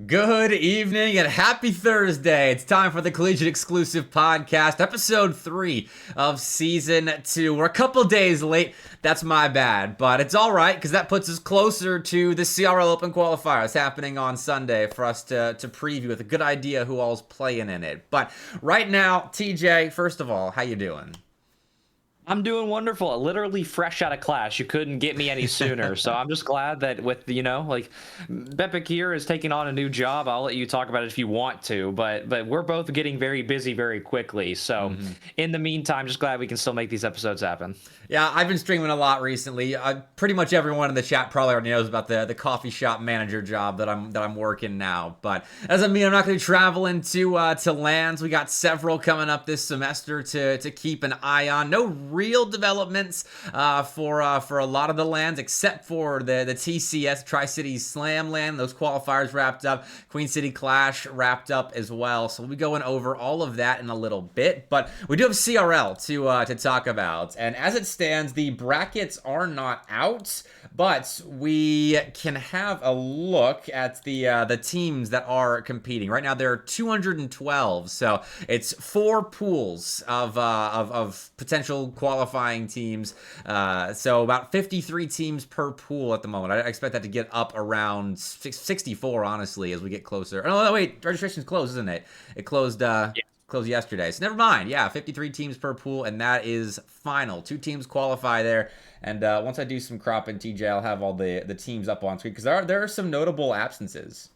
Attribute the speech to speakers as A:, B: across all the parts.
A: Good evening and happy Thursday. It's time for the Collegiate Exclusive Podcast, episode 3 of season 2. We're a couple days late. That's my bad, but it's all right because that puts us closer to the CRL Open Qualifier. It's happening on Sunday for us to preview with a good idea who all's playing in it. But right now, TJ, first of all, how you doing?
B: I'm doing wonderful. Literally fresh out of class. You couldn't get me any sooner. So I'm just glad that with, Bepic here is taking on a new job. I'll let you talk about it if you want to, but we're both getting very busy very quickly. So in the meantime, just glad we can still make these episodes happen.
A: Yeah, I've been streaming a lot recently. Pretty much everyone in the chat probably already knows about the coffee shop manager job that I'm working now. But that doesn't mean I'm not going to be traveling to LANS. We got several coming up this semester to keep an eye on. No real developments for a lot of the LANs except for the TCS Tri-Cities Slam LAN. Those qualifiers wrapped up. Queen City Clash wrapped up as well. So we'll be going over all of that in a little bit. But we do have CRL to talk about. And as it stands, the brackets are not out, but we can have a look at the teams that are competing. Right now there are 212, so it's 4 pools of potential qualifying teams. So about 53 teams per pool at the moment. I expect that to get up around 64, honestly, as we get closer. Oh, no, wait, registration's closed, isn't it? It closed. Yeah. Closed yesterday, so never mind. Yeah, 53 teams per pool, and that is final. 2 teams qualify there, and once I do some cropping, TJ, I'll have all the teams up on screen because there are some notable absences.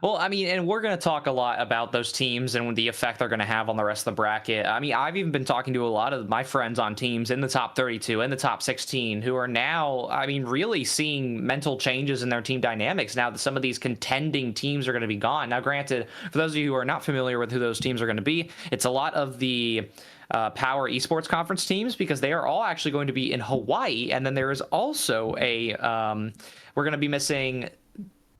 B: Well, I mean, and we're going to talk a lot about those teams and the effect they're going to have on the rest of the bracket. I mean, I've even been talking to a lot of my friends on teams in the top 32 and the top 16 who are now, I mean, really seeing mental changes in their team dynamics now that some of these contending teams are going to be gone. Now, granted, for those of you who are not familiar with who those teams are going to be, it's a lot of the Power Esports Conference teams because they are all actually going to be in Hawaii. And then there is also we're going to be missing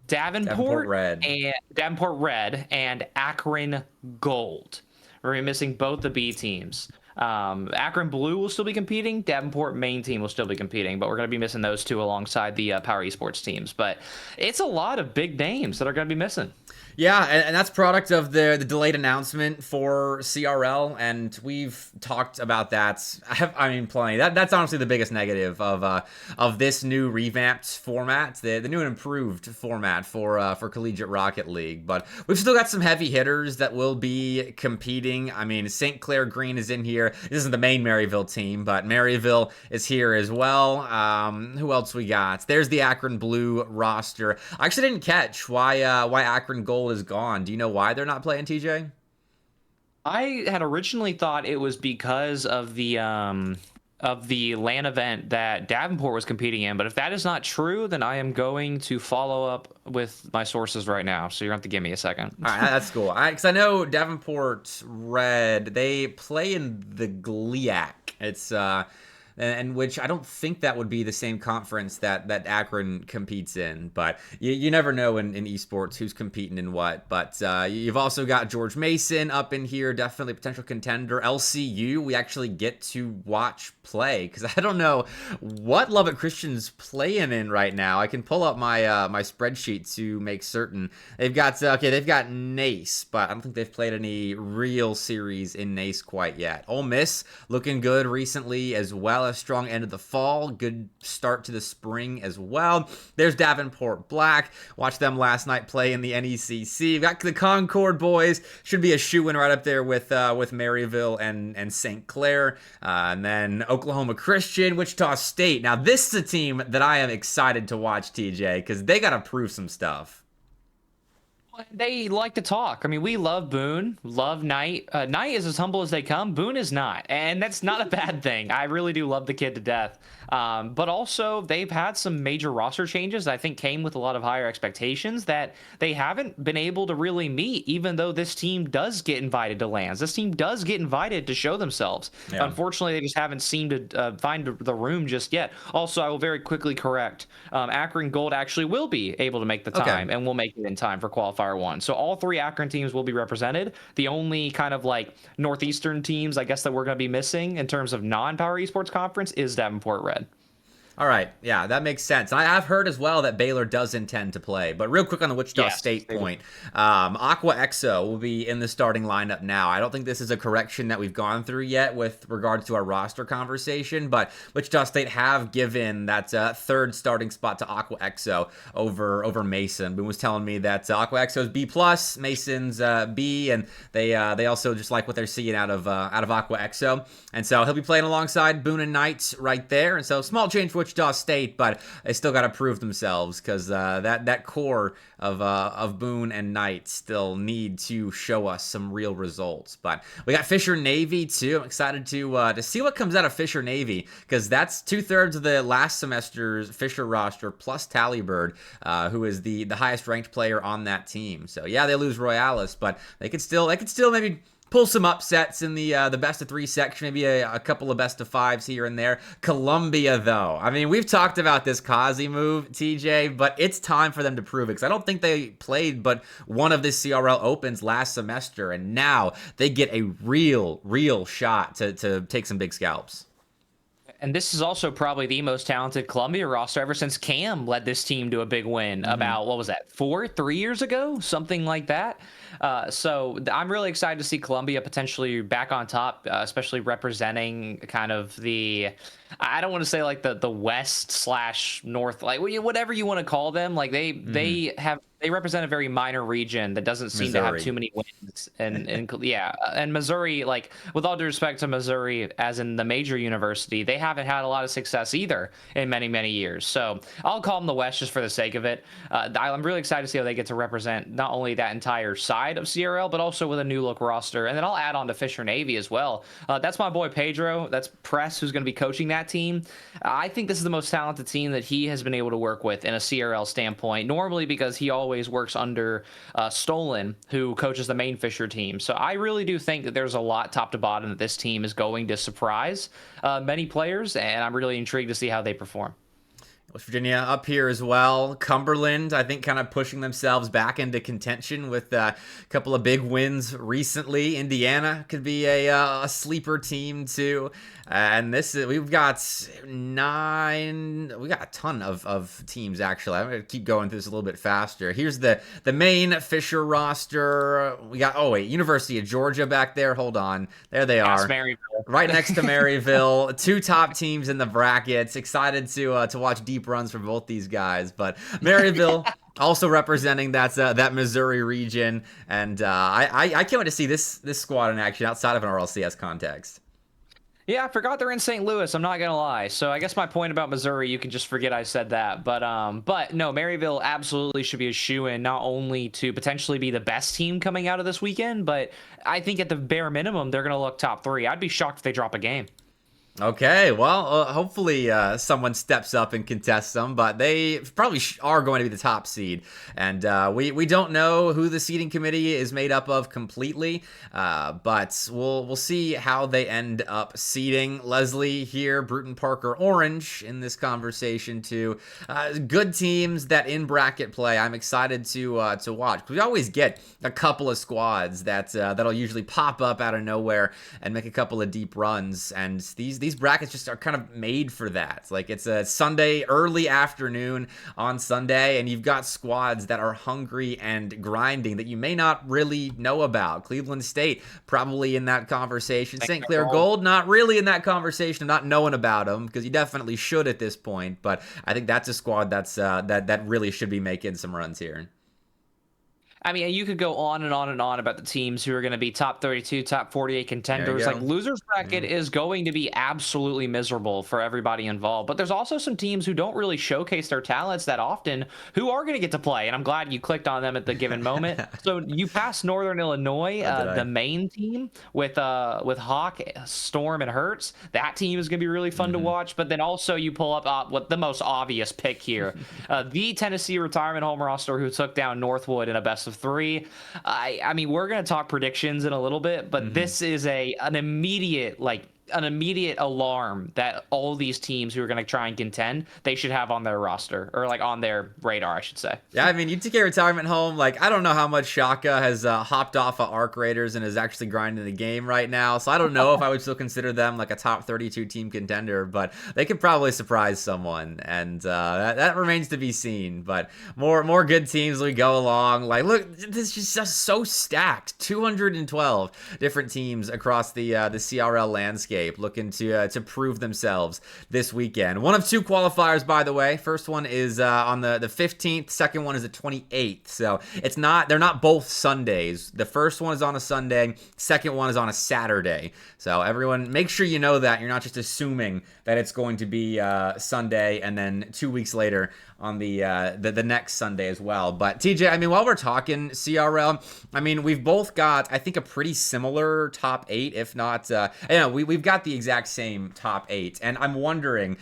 B: Davenport Red and Akron Gold. We're going to be missing both the B teams. Akron Blue will still be competing. Davenport main team will still be competing, but we're going to be missing those 2 alongside the Power Esports teams. But it's a lot of big names that are going to be missing.
A: Yeah, and that's product of the delayed announcement for CRL, and we've talked about that. Plenty. That's honestly the biggest negative of this new revamped format, the new and improved format for Collegiate Rocket League. But we've still got some heavy hitters that will be competing. I mean, St. Clair Green is in here. This isn't the main Maryville team, but Maryville is here as well. Who else we got? There's the Akron Blue roster. I actually didn't catch why Akron Gold is gone. Do you know why they're not playing, TJ?
B: I had originally thought it was because of the LAN event that Davenport was competing in, but if that is not true, then I am going to follow up with my sources right now. So you're going to have to give me a second.
A: All right, that's cool. Because I know Davenport Red, they play in the GLIAC. It's and which I don't think that would be the same conference that Akron competes in, but you never know in esports who's competing in what. But you've also got George Mason up in here, definitely a potential contender. LCU, we actually get to watch play because I don't know what Lubbock Christian's playing in right now. I can pull up my my spreadsheet to make certain. They've got NACE, but I don't think they've played any real series in NACE quite yet. Ole Miss looking good recently as well. A strong end of the fall, good start to the spring as well. There's Davenport Black. Watched them last night play in the NECC. Got the Concord boys. Should be a shoe-in right up there with Maryville and St. Clair. And then Oklahoma Christian, Wichita State. Now this is a team that I am excited to watch, TJ, because they got to prove some stuff.
B: They like to talk. I mean, we love Boone, love Knight. Knight is as humble as they come. Boone is not, and that's not a bad thing. I really do love the kid to death. But also, they've had some major roster changes that I think came with a lot of higher expectations that they haven't been able to really meet, even though this team does get invited to LANs. This team does get invited to show themselves. Yeah. Unfortunately, they just haven't seemed to find the room just yet. Also, I will very quickly correct. Akron Gold actually will be able to make the time, and will make it in time for Qualifier 1. So all 3 Akron teams will be represented. The only kind of like Northeastern teams, I guess, that we're going to be missing in terms of non-Power Esports Conference is Davenport Red.
A: All right. Yeah, that makes sense. And I have heard as well that Baylor does intend to play. But real quick on the Wichita State point, Aqua Exo will be in the starting lineup now. I don't think this is a correction that we've gone through yet with regards to our roster conversation, but Wichita State have given that third starting spot to Aqua Exo over Mason. Boone was telling me that Aqua Exo's B+, Mason's B, and they also just like what they're seeing out of Aqua Exo. And so he'll be playing alongside Boone and Knight right there. And so small change for Wichita State, but they still got to prove themselves because that core of Boone and Knight still need to show us some real results. But we got Fisher Navy too. I'm excited to see what comes out of Fisher Navy because that's 2/3 of the last semester's Fisher roster plus Tallybird, who is the highest ranked player on that team. So yeah, they lose Royales, but they could still maybe pull some upsets in the best of 3 section, maybe a couple of best of 5s here and there. Columbia, though. I mean, we've talked about this Kazi move, TJ, but it's time for them to prove it because I don't think they played but one of the CRL Opens last semester, and now they get a real shot to take some big scalps.
B: And this is also probably the most talented Columbia roster ever since Cam led this team to a big win about, what was that, 3 years ago? Something like that. So I'm really excited to see Columbia potentially back on top, especially representing kind of I don't want to say like the West/North, like whatever you want to call them. Like they represent a very minor region that doesn't seem to have too many wins. And Missouri, like with all due respect to Missouri, as in the major university, they haven't had a lot of success either in many years. So I'll call them the West just for the sake of it. I'm really excited to see how they get to represent not only that entire side of CRL, but also with a new look roster. And then I'll add on to Fisher Navy as well. That's my boy Pedro. That's Press, who's going to be coaching that team. I think this is the most talented team that he has been able to work with in a CRL standpoint, normally because he always works under Stolen, who coaches the main Fisher team. So I really do think that there's a lot top to bottom that this team is going to surprise many players, and I'm really intrigued to see how they perform.
A: West Virginia up here as well. Cumberland, I think, kind of pushing themselves back into contention with a couple of big wins recently. Indiana could be a sleeper team too. And we've got a ton of teams actually. I'm gonna keep going through this a little bit faster. Here's the main Fisher roster. We got University of Georgia back there. Hold on, there they are, right next to Maryville. 2 top teams in the brackets. Excited to watch deep runs from both these guys, but Maryville. Also representing that Missouri region, and I can't wait to see this squad in action outside of an RLCS context.
B: Yeah, I forgot they're in St. Louis. I'm not gonna lie. So I guess my point about Missouri, you can just forget I said that. But no, Maryville absolutely should be a shoo-in, not only to potentially be the best team coming out of this weekend, but I think at the bare minimum they're gonna look top 3. I'd be shocked if they drop a game.
A: Okay, well, hopefully someone steps up and contests them, but they probably are going to be the top seed. And we don't know who the seeding committee is made up of completely, but we'll see how they end up seeding. Leslie here, Bruton, Parker, Orange in this conversation too. Good teams that in bracket play. I'm excited to watch. We always get a couple of squads that'll usually pop up out of nowhere and make a couple of deep runs, and these brackets just are kind of made for that. Like it's a Sunday early afternoon on Sunday, and you've got squads that are hungry and grinding that you may not really know about. Cleveland State probably in that conversation. St. Clair Gold not really in that conversation of not knowing about them, because you definitely should at this point. But I think that's a squad that really should be making some runs here.
B: I mean, you could go on and on and on about the teams who are going to be top 32, top 48 contenders. Like, losers bracket is going to be absolutely miserable for everybody involved. But there's also some teams who don't really showcase their talents that often who are going to get to play. And I'm glad you clicked on them at the given moment. So you pass Northern Illinois, the main team with Hawk, Storm, and Hertz. That team is going to be really fun to watch. But then also you pull up what the most obvious pick here. The Tennessee retirement home roster who took down Northwood in a best of 3. I mean, we're going to talk predictions in a little bit, but this is an immediate, like, an immediate alarm that all these teams who are going to try and contend, they should have on their roster, or like on their radar, I should say.
A: Yeah, I mean, UTK retirement home, like, I don't know how much Shaka has hopped off of Arc Raiders and is actually grinding the game right now, so I don't know if I would still consider them like a top 32 team contender, but they could probably surprise someone, and that remains to be seen. But more good teams as we go along. Like, look, this is just so stacked. 212 different teams across the CRL landscape looking to prove themselves this weekend. One of two qualifiers, by the way. First one is on the 15th. Second one is the 28th. So they're not both Sundays. The first one is on a Sunday. Second one is on a Saturday. So everyone, make sure you know that. You're not just assuming that it's going to be Sunday and then 2 weeks later on the next Sunday as well. But TJ, I mean, while we're talking CRL, I mean, we've both got, I think, a pretty similar top 8, if not, we've got the exact same top 8. And I'm wondering,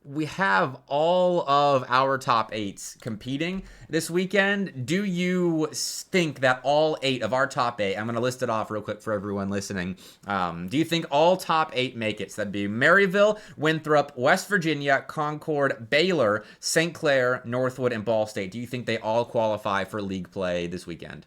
A: we have all of our top 8s competing this weekend. Do you think that all 8 of our top 8, I'm going to list it off real quick for everyone listening. Do you think all top 8 make it? So that'd be Maryville, Winthrop, West Virginia, Concord, Baylor, St. Clair, Northwood, and Ball State. Do you think they all qualify for league play this weekend?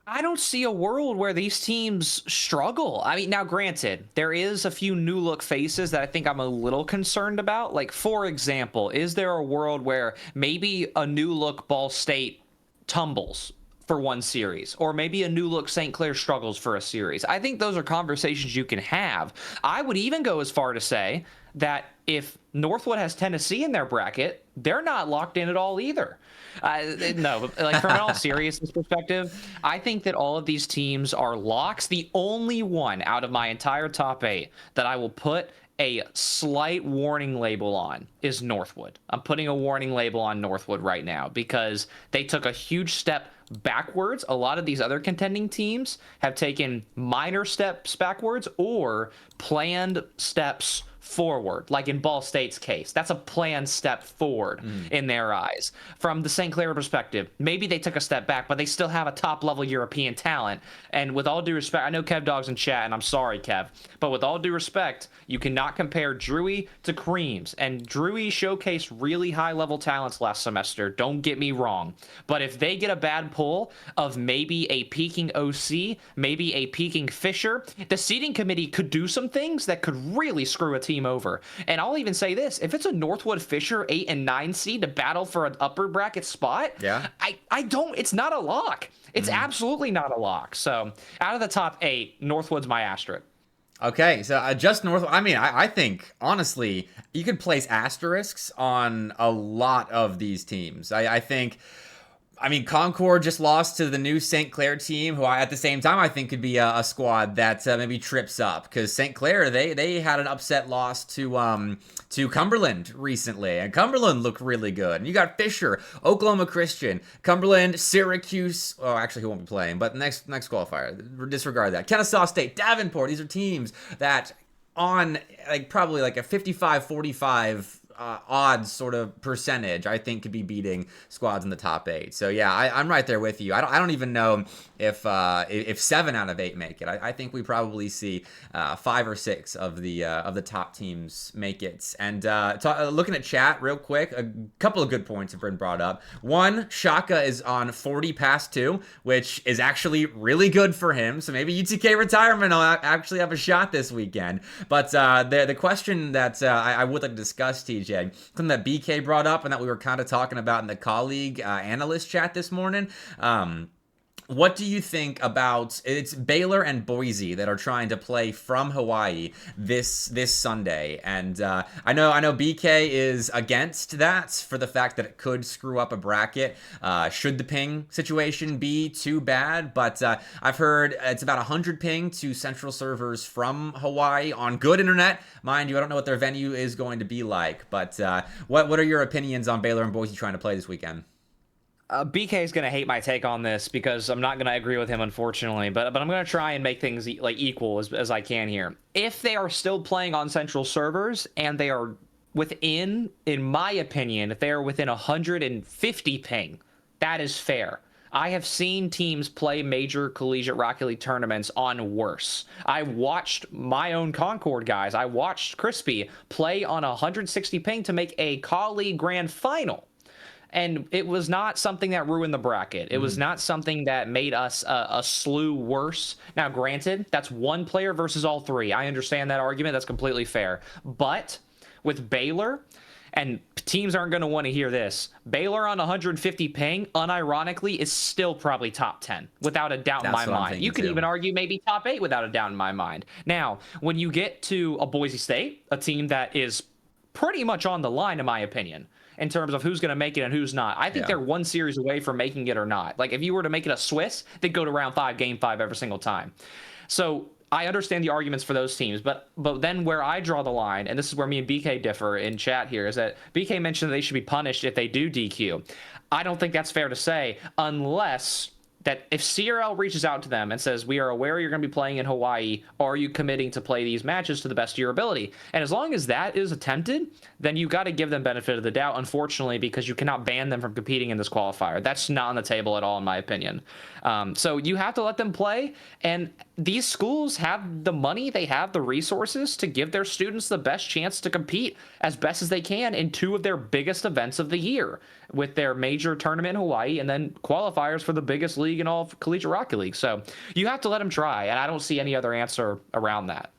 B: I don't see a world where these teams struggle. I mean, now granted, there is a few new look faces that I think I'm a little concerned about. Like, for example, is there a world where maybe a new look Ball State tumbles for one series, or maybe a new look St. Clair struggles for a series? I think those are conversations you can have. I would even go as far to say that if Northwood has Tennessee in their bracket, they're not locked in at all either. No, like, from an all seriousness perspective, I think that all of these teams are locks. The only one out of my entire top 8 that I will put a slight warning label on is Northwood. I'm putting a warning label on Northwood right now because they took a huge step backwards. A lot of these other contending teams have taken minor steps backwards or planned steps forward, like in Ball State's case. That's a planned step forward in their eyes. From the St. Clair perspective, maybe they took a step back, but they still have a top-level European talent. And with all due respect, I know Kev Dog's in chat, and I'm sorry, Kev, but with all due respect, you cannot compare Drewy to Creams. And Drewy showcased really high-level talents last semester, don't get me wrong. But if they get a bad pull of maybe a peaking OC, maybe a peaking Fisher, the seating committee could do some things that could really screw a team over. And I'll even say this, if it's a Northwood Fisher 8 and 9 seed to battle for an upper bracket spot, it's not a lock. It's absolutely not a lock. So out of the top 8, Northwood's my asterisk.
A: Okay, so just Northwood. I mean, I think, honestly, you could place asterisks on a lot of these teams. I think, Concord just lost to the new St. Clair team, who at the same time I think could be a squad that maybe trips up, because St. Clair, they had an upset loss to Cumberland recently, and Cumberland looked really good. And you got Fisher, Oklahoma Christian, Cumberland, Syracuse. Oh, actually, he won't be playing, but next qualifier, disregard that. Kennesaw State, Davenport. These are teams that on probably like a 55-45 odds sort of percentage, I think, could be beating squads in the top 8. So yeah, I'm right there with you. I don't even know if 7 out of 8 make it. I think we probably see 5 or 6 of the top teams make it. And looking at chat real quick, a couple of good points have been brought up. One, Shaka is on 40 past 2, which is actually really good for him. So maybe UTK retirement will actually have a shot this weekend. But the question that I would like to discuss, TJ, something that BK brought up and that we were kind of talking about in the colleague analyst chat this morning. What do you think about, it's Baylor and Boise that are trying to play from Hawaii this Sunday, and I know BK is against that for the fact that it could screw up a bracket should the ping situation be too bad, but I've heard it's about 100 ping to central servers from Hawaii on good internet. Mind you, I don't know what their venue is going to be like, but what are your opinions on Baylor and Boise trying to play this weekend?
B: BK is going to hate my take on this because I'm not going to agree with him, unfortunately, but I'm going to try and make things equal as I can here. If they are still playing on central servers and they are within, in my opinion, if they are within 150 ping, that is fair. I have seen teams play major collegiate Rocket League tournaments on worse. I watched my own Concord guys. I watched Crispy play on 160 ping to make a colleague grand final. And it was not something that ruined the bracket. It was not something that made us a slew worse. Now, granted, that's one player versus all three. I understand that argument. That's completely fair. But with Baylor, and teams aren't going to want to hear this, Baylor on 150 ping, unironically, is still probably top 10, without a doubt in my mind. You could even argue maybe top 8 without a doubt in my mind. Now, when you get to a Boise State, a team that is pretty much on the line, in my opinion, in terms of who's going to make it and who's not. I think they're one series away from making it or not. Like, if you were to make it a Swiss, they'd go to round 5, game 5 every single time. So I understand the arguments for those teams, but then where I draw the line, and this is where me and BK differ in chat here, is that BK mentioned that they should be punished if they do DQ. I don't think that's fair to say, unless that if CRL reaches out to them and says, we are aware you're going to be playing in Hawaii, are you committing to play these matches to the best of your ability? And as long as that is attempted, then you got to give them benefit of the doubt, unfortunately, because you cannot ban them from competing in this qualifier. That's not on the table at all, in my opinion. So you have to let them play, and these schools have the money, they have the resources to give their students the best chance to compete as best as they can in 2 of their biggest events of the year, with their major tournament in Hawaii and then qualifiers for the biggest league in all of Collegiate Rocket League. So you have to let them try, and I don't see any other answer around that.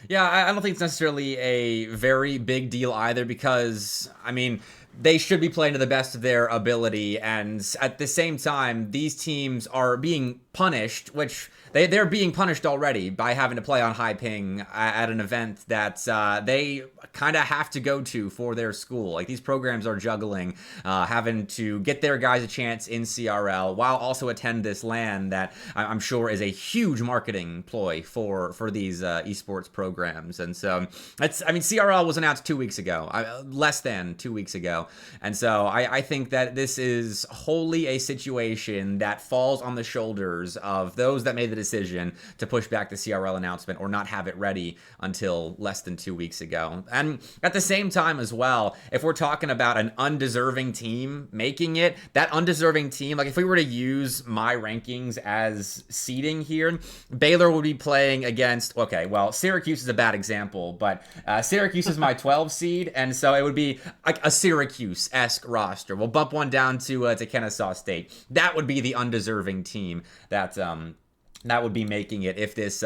A: Yeah, I don't think it's necessarily a very big deal either, because, I mean, they should be playing to the best of their ability, and at the same time, these teams are being punished, which they're being punished already by having to play on high ping at an event that they kind of have to go to for their school. Like, these programs are juggling, having to get their guys a chance in CRL while also attend this LAN that I'm sure is a huge marketing ploy for these esports programs. And so CRL was announced 2 weeks ago, less than 2 weeks ago. And so I think that this is wholly a situation that falls on the shoulders of those that made the decision to push back the CRL announcement or not have it ready until less than 2 weeks ago. And at the same time as well, if we're talking about an undeserving team making it, that undeserving team, like if we were to use my rankings as seeding here, Baylor would be playing against, okay, well, Syracuse is a bad example, but Syracuse is my 12 seed, and so it would be like a Syracuse-esque roster. We'll bump one down to Kennesaw State. That would be the undeserving team that would be making it if this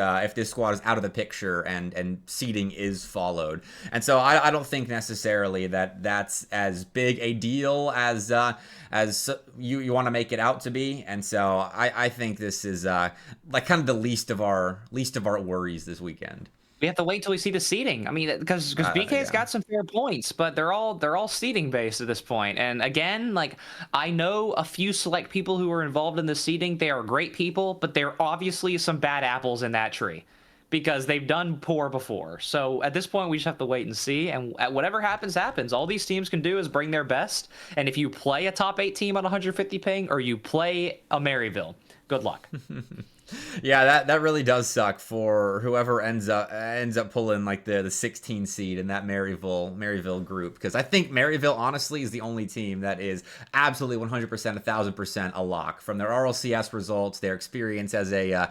A: squad is out of the picture and seeding is followed. And so I don't think necessarily that that's as big a deal as you want to make it out to be. And so I think this is like kind of the least of our worries this weekend.
B: We have to wait till we see the seeding. I mean, because BK's got some fair points, but they're all seeding based at this point. And again, like, I know a few select people who are involved in the seeding. They are great people, but there are obviously some bad apples in that tree because they've done poor before. So at this point, we just have to wait and see. And whatever happens, happens. All these teams can do is bring their best. And if you play a top 8 team on 150 ping, or you play a Maryville, good luck.
A: Yeah, that really does suck for whoever ends up pulling like the 16 seed in that Maryville group, because I think Maryville honestly is the only team that is absolutely 100%, 1000% a lock from their RLCS results, their experience as a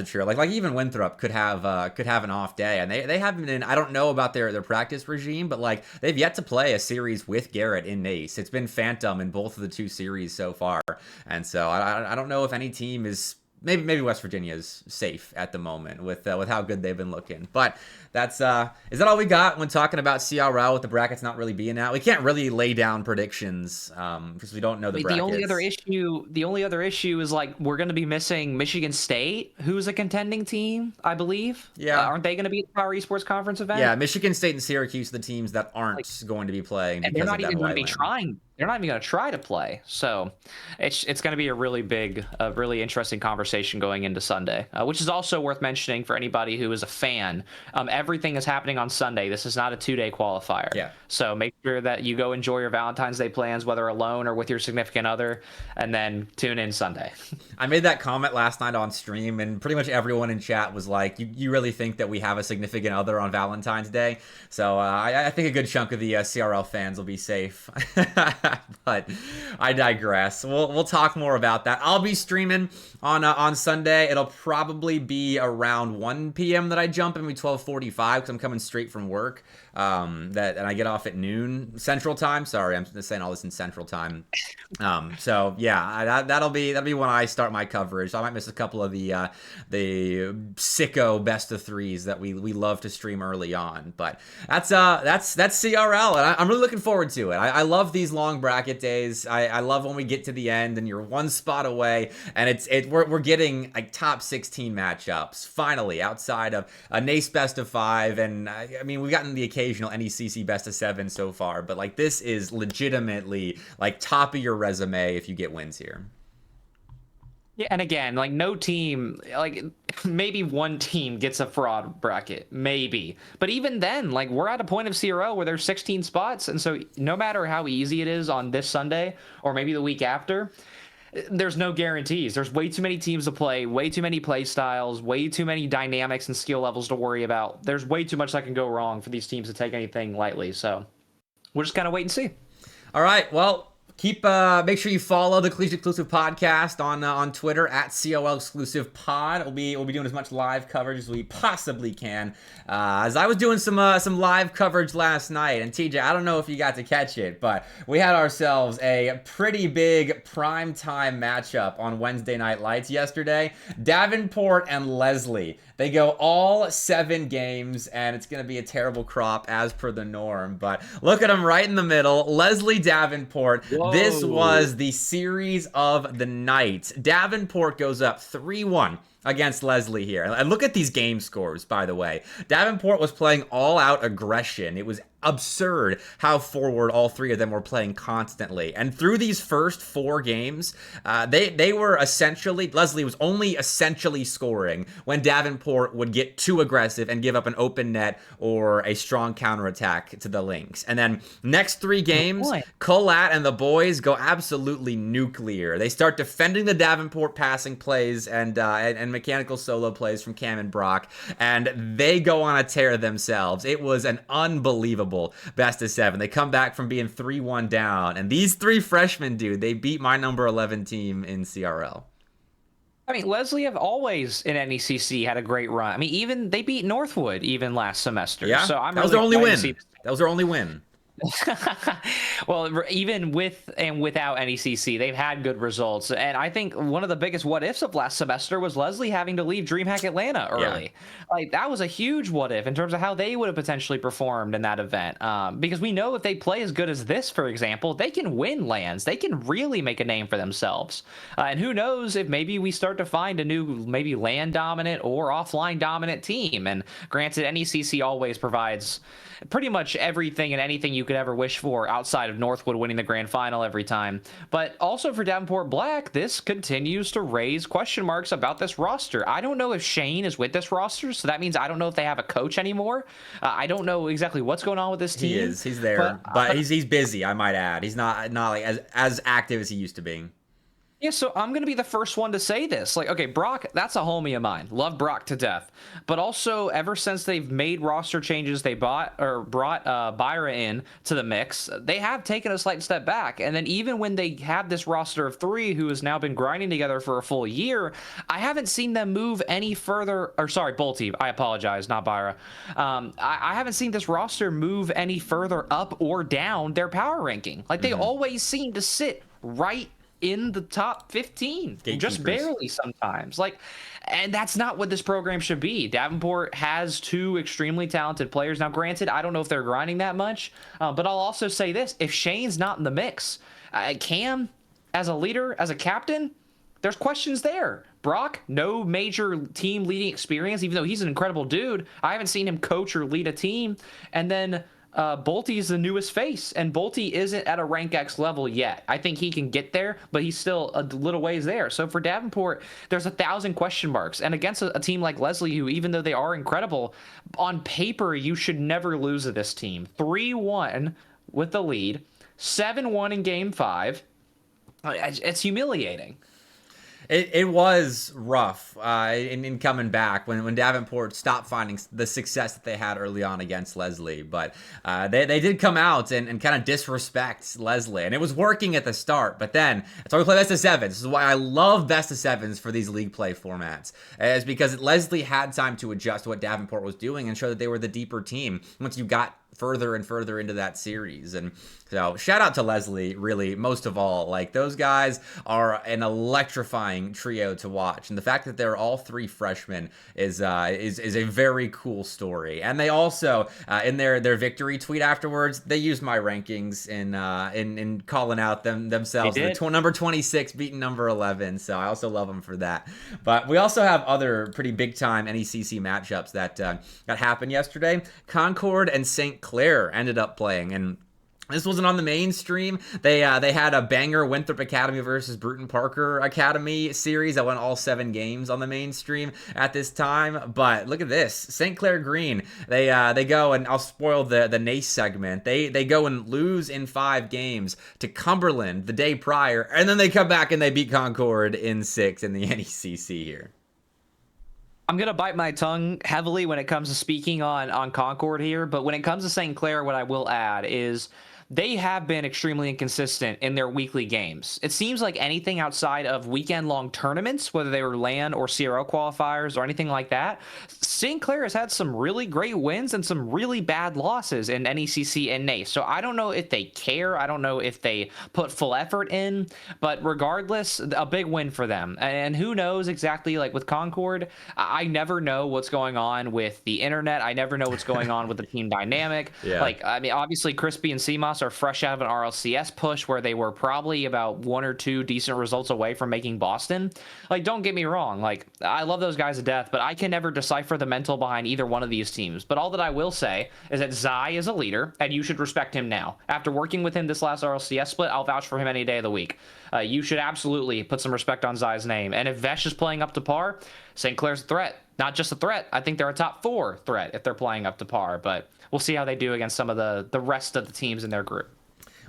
A: trio. Like even Winthrop could have an off day, and they haven't been. I don't know about their practice regime, but like they've yet to play a series with Garrett in NACE. It's been Phantom in both of the 2 series so far, and so I don't know if any team is. Maybe West Virginia is safe at the moment with how good they've been looking. But that's is that all we got when talking about CRL with the brackets not really being out? We can't really lay down predictions because we don't know the brackets.
B: The only other issue is like we're going to be missing Michigan State, who's a contending team, I believe. Yeah, aren't they going to be at the Power Esports Conference event?
A: Yeah, Michigan State and Syracuse are the teams that aren't going to be playing.
B: And they're not even going to be trying. They're not even going to try to play. So it's going to be a really really interesting conversation going into Sunday, which is also worth mentioning for anybody who is a fan. Everything is happening on Sunday. This is not a 2-day qualifier. Yeah. So make sure that you go enjoy your Valentine's Day plans, whether alone or with your significant other, and then tune in Sunday.
A: I made that comment last night on stream, and pretty much everyone in chat was like, you really think that we have a significant other on Valentine's Day? So I think a good chunk of the CRL fans will be safe. But I digress. We'll talk more about that. I'll be streaming on Sunday. It'll probably be around 1 p.m. that I jump in, maybe 12:45 because I'm coming straight from work. And I get off at noon Central Time. Sorry, I'm saying all this in Central Time. So yeah, that'll be when I start my coverage. So I might miss a couple of the sicko best of threes that we love to stream early on. But that's CRL, and I'm really looking forward to it. I love these long bracket days. I love when we get to the end and you're one spot away, and we're getting like top 16 matchups finally outside of a NACE best of 5, and I mean we've gotten the occasional NECC best of 7 so far, but like this is legitimately like top of your resume if you get wins here.
B: Yeah, and again, like no team, like maybe one team gets a fraud bracket, maybe. But even then, like we're at a point of CRL where there's 16 spots, and so no matter how easy it is on this Sunday or maybe the week after, there's no guarantees. There's way too many teams to play, way too many play styles, way too many dynamics and skill levels to worry about. There's way too much that can go wrong for these teams to take anything lightly. So we'll just kind of wait and see.
A: All right, well, make sure you follow the Collegiate Exclusive Podcast on Twitter at COL Exclusive Pod. We'll be doing as much live coverage as we possibly can. As I was doing some live coverage last night, and TJ, I don't know if you got to catch it, but we had ourselves a pretty big primetime matchup on Wednesday Night Lights yesterday. Davenport and Leslie. They go all 7 games, and it's going to be a terrible crop as per the norm. But look at them right in the middle. Leslie Davenport.
B: Whoa.
A: This was the series of the night. Davenport goes up 3-1 against Leslie here. And look at these game scores, by the way. Davenport was playing all-out aggression. It was absurd how forward all 3 of them were playing constantly. And through these first 4 games, they were essentially, Leslie was only essentially scoring when Davenport would get too aggressive and give up an open net or a strong counterattack to the Lynx. And then next 3 games, Collat and the boys go absolutely nuclear. They start defending the Davenport passing plays and mechanical solo plays from Cam and Brock, and they go on a tear themselves. It was an unbelievable best of 7. They come back from being 3-1 down, and these 3 freshmen, dude, they beat my number 11 team in CRL.
B: I mean, Leslie have always in NECC had a great run. I mean, even they beat Northwood even last semester.
A: Yeah,
B: so
A: that was their only win. That was their only win.
B: Well, even with and without NECC, they've had good results. And I think one of the biggest what ifs of last semester was Leslie having to leave DreamHack Atlanta early. Yeah. Like that was a huge what if in terms of how they would have potentially performed in that event. Because we know if they play as good as this, for example, they can win LANs. They can really make a name for themselves. And who knows if maybe we start to find a new maybe LAN dominant or offline dominant team. And granted, NECC always provides pretty much everything and anything you could ever wish for outside of Northwood winning the grand final every time. But also for Davenport Black, this continues to raise question marks about this roster. I don't know if Shane is with this roster, so that means I don't know if they have a coach anymore. I don't know exactly what's going on with this team.
A: He is. He's there, but he's busy, I might add. He's not like as active as he used to be.
B: Yeah, so I'm going to be the first one to say this. Like, okay, Brock, that's a homie of mine. Love Brock to death. But also, ever since they've made roster changes, they brought Byra in to the mix, they have taken a slight step back. And then even when they had this roster of 3 who has now been grinding together for a full year, I haven't seen them move any further. Or sorry, Bolty, I apologize, not Byra. I haven't seen this roster move any further up or down their power ranking. Like, they always seem to sit right in the top 15, just barely sometimes. Like, and that's not what this program should be. Davenport has 2 extremely talented players. Now, granted, I don't know if they're grinding that much, but I'll also say this. If Shane's not in the mix, Cam, as a leader, as a captain, there's questions there. Brock, no major team leading experience, even though he's an incredible dude. I haven't seen him coach or lead a team. And then Bolty is the newest face, and Bolty isn't at a rank X level yet. I think he can get there, but he's still a little ways there. So for Davenport, there's 1,000 question marks. And against a team like Leslie, who even though they are incredible, on paper, you should never lose to this team. 3-1 with the lead, 7-1 in game 5. It's humiliating.
A: It was rough in coming back when Davenport stopped finding the success that they had early on against Leslie. But they did come out and kind of disrespect Leslie. And it was working at the start. But then, that's why we play best of sevens. This is why I love best of sevens for these league play formats. Is because Leslie had time to adjust to what Davenport was doing and show that they were the deeper team once you got further and further into that series. And so shout out to Leslie, really, most of all. Like, those guys are an electrifying trio to watch, and the fact that they're all three freshmen is a very cool story. And they also in their victory tweet afterwards, they used my rankings in calling out themselves, number 26 beating number 11. So I also love them for that. But we also have other pretty big time NECC matchups that happened yesterday. Concord and St. Clair ended up playing, and this wasn't on the mainstream. They had a banger Winthrop Academy versus Bruton Parker Academy series that won all 7 games on the mainstream at this time. But look at this, St. Clair Green. They go, and I'll spoil the NACE segment. They go and lose in 5 games to Cumberland the day prior, and then they come back and they beat Concord in 6 in the NECC here.
B: I'm going to bite my tongue heavily when it comes to speaking on Concord here, but when it comes to St. Clair, what I will add is they have been extremely inconsistent in their weekly games. It seems like anything outside of weekend-long tournaments, whether they were LAN or CRL qualifiers or anything like that, St. Clair has had some really great wins and some really bad losses in NECC and NACE. So I don't know if they care. I don't know if they put full effort in, but regardless, a big win for them. And who knows exactly, like with Concord, I never know what's going on with the internet. I never know what's going on with the team dynamic.
A: Yeah.
B: Like, I mean, obviously Crispy and CMOS are fresh out of an RLCS push where they were probably about 1 or 2 decent results away from making Boston. Like, don't get me wrong, like, I love those guys to death, but I can never decipher the mental behind either one of these teams. But all that I will say is that Zai is a leader, and you should respect him now. After working with him this last RLCS split, I'll vouch for him any day of the week. You should absolutely put some respect on Zai's name. And if Vesh is playing up to par, St. Clair's a threat. Not just a threat. I think they're a top 4 threat if they're playing up to par. But we'll see how they do against some of the rest of the teams in their group.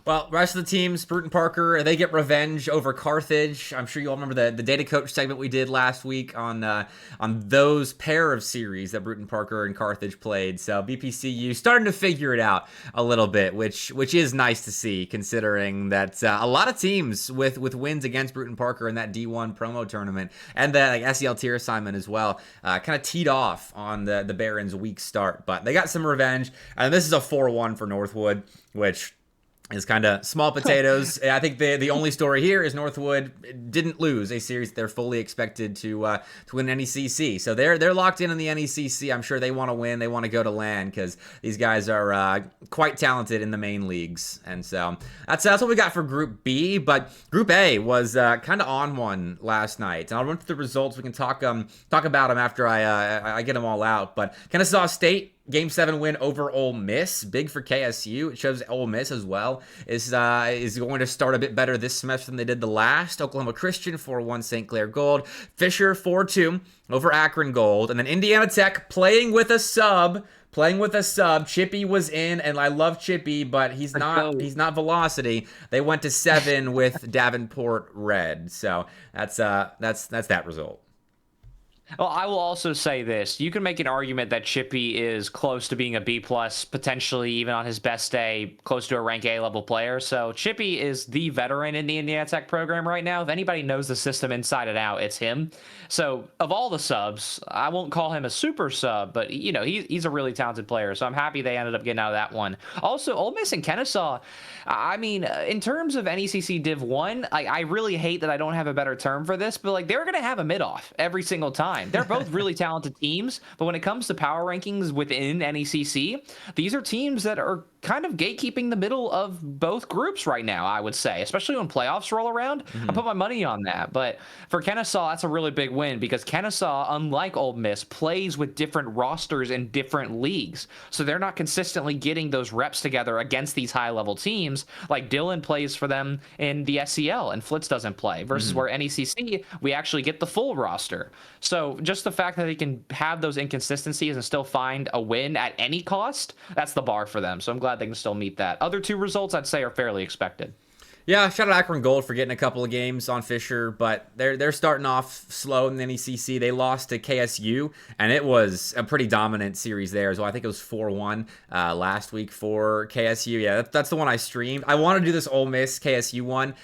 A: Well, rest of the teams, Bruton Parker, they get revenge over Carthage. I'm sure you all remember the data coach segment we did last week on those pair of series that Bruton Parker and Carthage played. So BPCU starting to figure it out a little bit, which is nice to see, considering that a lot of teams with wins against Bruton Parker in that D1 promo tournament and that SEL tier assignment as well kind of teed off on the Barons' weak start. But they got some revenge, and this is a 4-1 for Northwood, which is kind of small potatoes. I think the only story here is Northwood didn't lose a series they're fully expected to win NECC. So they're locked in the NECC. I'm sure they want to win. They want to go to LAN because these guys are quite talented in the main leagues. And so that's what we got for Group B. But Group A was kind of on one last night. And I'll run through the results. We can talk about them after I get them all out. But Kennesaw State, Game 7 win over Ole Miss. Big for KSU. It shows Ole Miss as well is going to start a bit better this semester than they did the last. Oklahoma Christian 4-1 St. Clair Gold. Fisher 4-2 over Akron Gold. And then Indiana Tech playing with a sub. Chippy was in, and I love Chippy, but he's not velocity. They went to 7 with Davenport Red. So that's that result.
B: Well, I will also say this. You can make an argument that Chippy is close to being a B+, potentially even on his best day, close to a rank A level player. So Chippy is the veteran in the Indiana Tech program right now. If anybody knows the system inside and out, it's him. So of all the subs, I won't call him a super sub, but you know, he's a really talented player. So I'm happy they ended up getting out of that one. Also, Ole Miss and Kennesaw, I mean, in terms of NECC Div 1, I really hate that I don't have a better term for this, but like they're going to have a mid-off every single time. They're both really talented teams, but when it comes to power rankings within NECC, these are teams that are kind of gatekeeping the middle of both groups right now, I would say, especially when playoffs roll around. I put my money on that. But for Kennesaw, that's a really big win because Kennesaw, unlike Ole Miss, plays with different rosters in different leagues. So they're not consistently getting those reps together against these high-level teams. Like Dylan plays for them in the SEL and Flitz doesn't play, versus where NECC, we actually get the full roster. So just the fact that they can have those inconsistencies and still find a win at any cost, that's the bar for them. So I'm glad they can still meet that. Other two results I'd say are fairly expected.
A: Yeah, shout out Akron Gold for getting a couple of games on Fisher, but they're starting off slow in the NECC. They lost to KSU, and it was a pretty dominant series there as well. I think it was 4-1 last week for KSU. Yeah, that's the one I streamed. I want to do this Ole Miss KSU one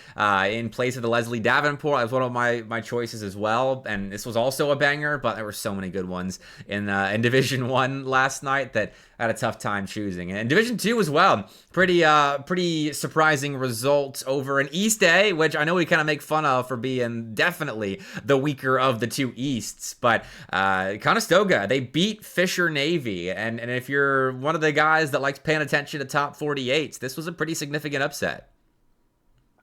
A: in place of the Leslie Davenport. That was one of my choices as well, and this was also a banger, but there were so many good ones in Division 1 last night that I had a tough time choosing. And Division 2 as well. Pretty surprising results over an East A, which I know we kind of make fun of for being definitely the weaker of the two Easts, but Conestoga, they beat Fisher Navy, and if you're one of the guys that likes paying attention to top 48s, this was a pretty significant upset.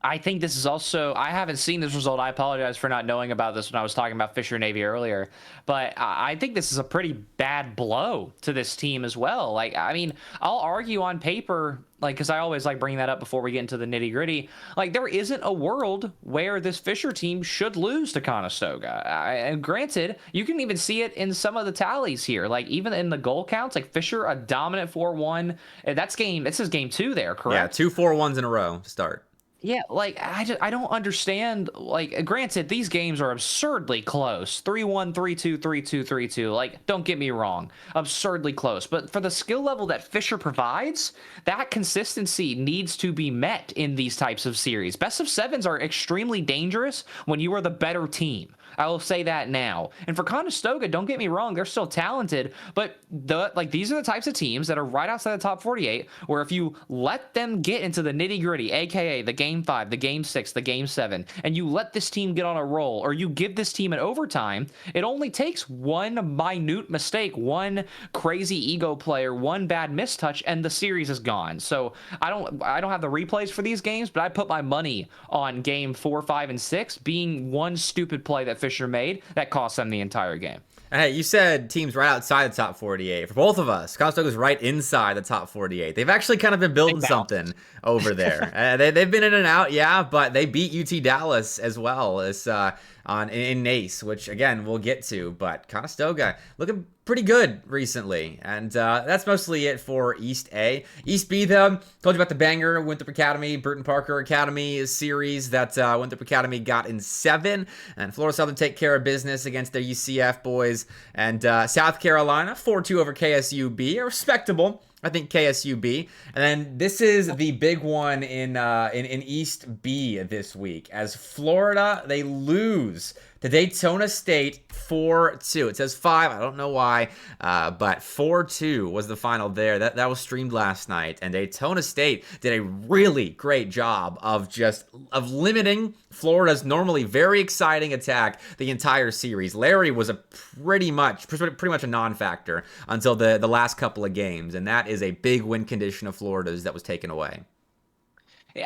B: I think this is also, I haven't seen this result. I apologize for not knowing about this when I was talking about Fisher Navy earlier, but I think this is a pretty bad blow to this team as well. Like, I mean, I'll argue on paper, like, because I always like bringing that up before we get into the nitty gritty. Like, there isn't a world where this Fisher team should lose to Conestoga. And granted, you can even see it in some of the tallies here. Like, even in the goal counts, like Fisher, a dominant 4-1. This is game 2 there, correct?
A: Yeah, 2 4-1s in a row to start.
B: Yeah, like, I don't understand. Like, granted, these games are absurdly close. 3-1, 3-2, 3-2, 3-2. Like, don't get me wrong. Absurdly close. But for the skill level that Fisher provides, that consistency needs to be met in these types of series. Best of sevens are extremely dangerous when you are the better team. I will say that now. And for Conestoga, don't get me wrong, they're still talented, but these are the types of teams that are right outside the top 48, where if you let them get into the nitty-gritty, aka the game 5, the game 6, the game 7, and you let this team get on a roll, or you give this team an overtime, it only takes one minute mistake, one crazy ego player, one bad mistouch, and the series is gone. So I don't have the replays for these games, but I put my money on game 4, 5, and 6 being one stupid play that Fisher made that cost them the entire game.
A: Hey, you said teams right outside the top 48. For both of us, Conestoga's right inside the top 48. They've actually kind of been building something over there. They've been in and out, yeah, but they beat UT Dallas as well as in NACE, which, again, we'll get to. But Conestoga looking pretty good recently, and that's mostly it for East A. East B, though, told you about the banger Winthrop Academy, Burton Parker Academy series that Winthrop Academy got in 7, and Florida Southern take care of business against their UCF boys, and South Carolina 4-2 over KSUB, a respectable, I think, KSUB. And then this is the big one in East B this week, as Florida, they lose to Daytona State 4-2. It says 5. I don't know why, but 4-2 was the final there. That was streamed last night, and Daytona State did a really great job of limiting Florida's normally very exciting attack the entire series. Larry was pretty much a non-factor until the last couple of games, and that is a big win condition of Florida's that was taken away.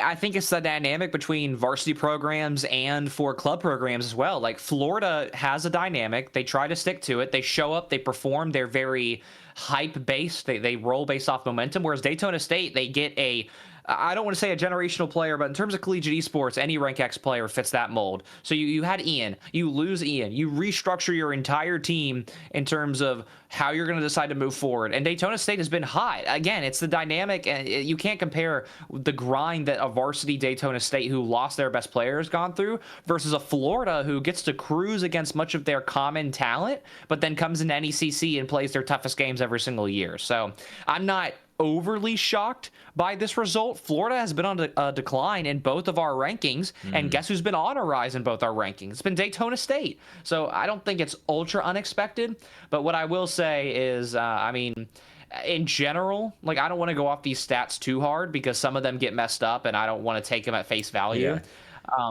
B: I think it's the dynamic between varsity programs and for club programs as well. Like, Florida has a dynamic. They try to stick to it. They show up. They perform. They're very hype-based. They roll based off momentum, whereas Daytona State, they get I don't want to say a generational player, but in terms of collegiate esports, any Rank X player fits that mold. So you had Ian, you lose Ian, you restructure your entire team in terms of how you're going to decide to move forward. And Daytona State has been hot. Again, it's the dynamic, and you can't compare the grind that a varsity Daytona State who lost their best player has gone through versus a Florida who gets to cruise against much of their common talent, but then comes into NECC and plays their toughest games every single year. So I'm not overly shocked by this result. Florida has been on a decline in both of our rankings, and guess who's been on a rise in both our rankings? It's been Daytona State. So I don't think it's ultra unexpected, but what I will say is, in general, like, I don't want to go off these stats too hard because some of them get messed up and I don't want to take them at face value. Yeah.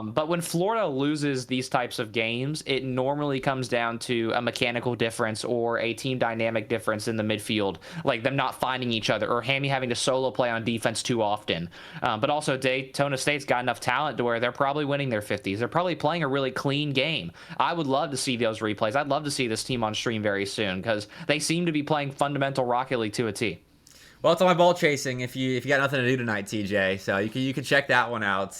B: But when Florida loses these types of games, it normally comes down to a mechanical difference or a team dynamic difference in the midfield, like them not finding each other or Hammy having to solo play on defense too often. But also Daytona State's got enough talent to where they're probably winning their 50s. They're probably playing a really clean game. I would love to see those replays. I'd love to see this team on stream very soon because they seem to be playing fundamental Rocket League to a T.
A: Well, it's on my ball chasing. If you got nothing to do tonight, TJ, so you can check that one out.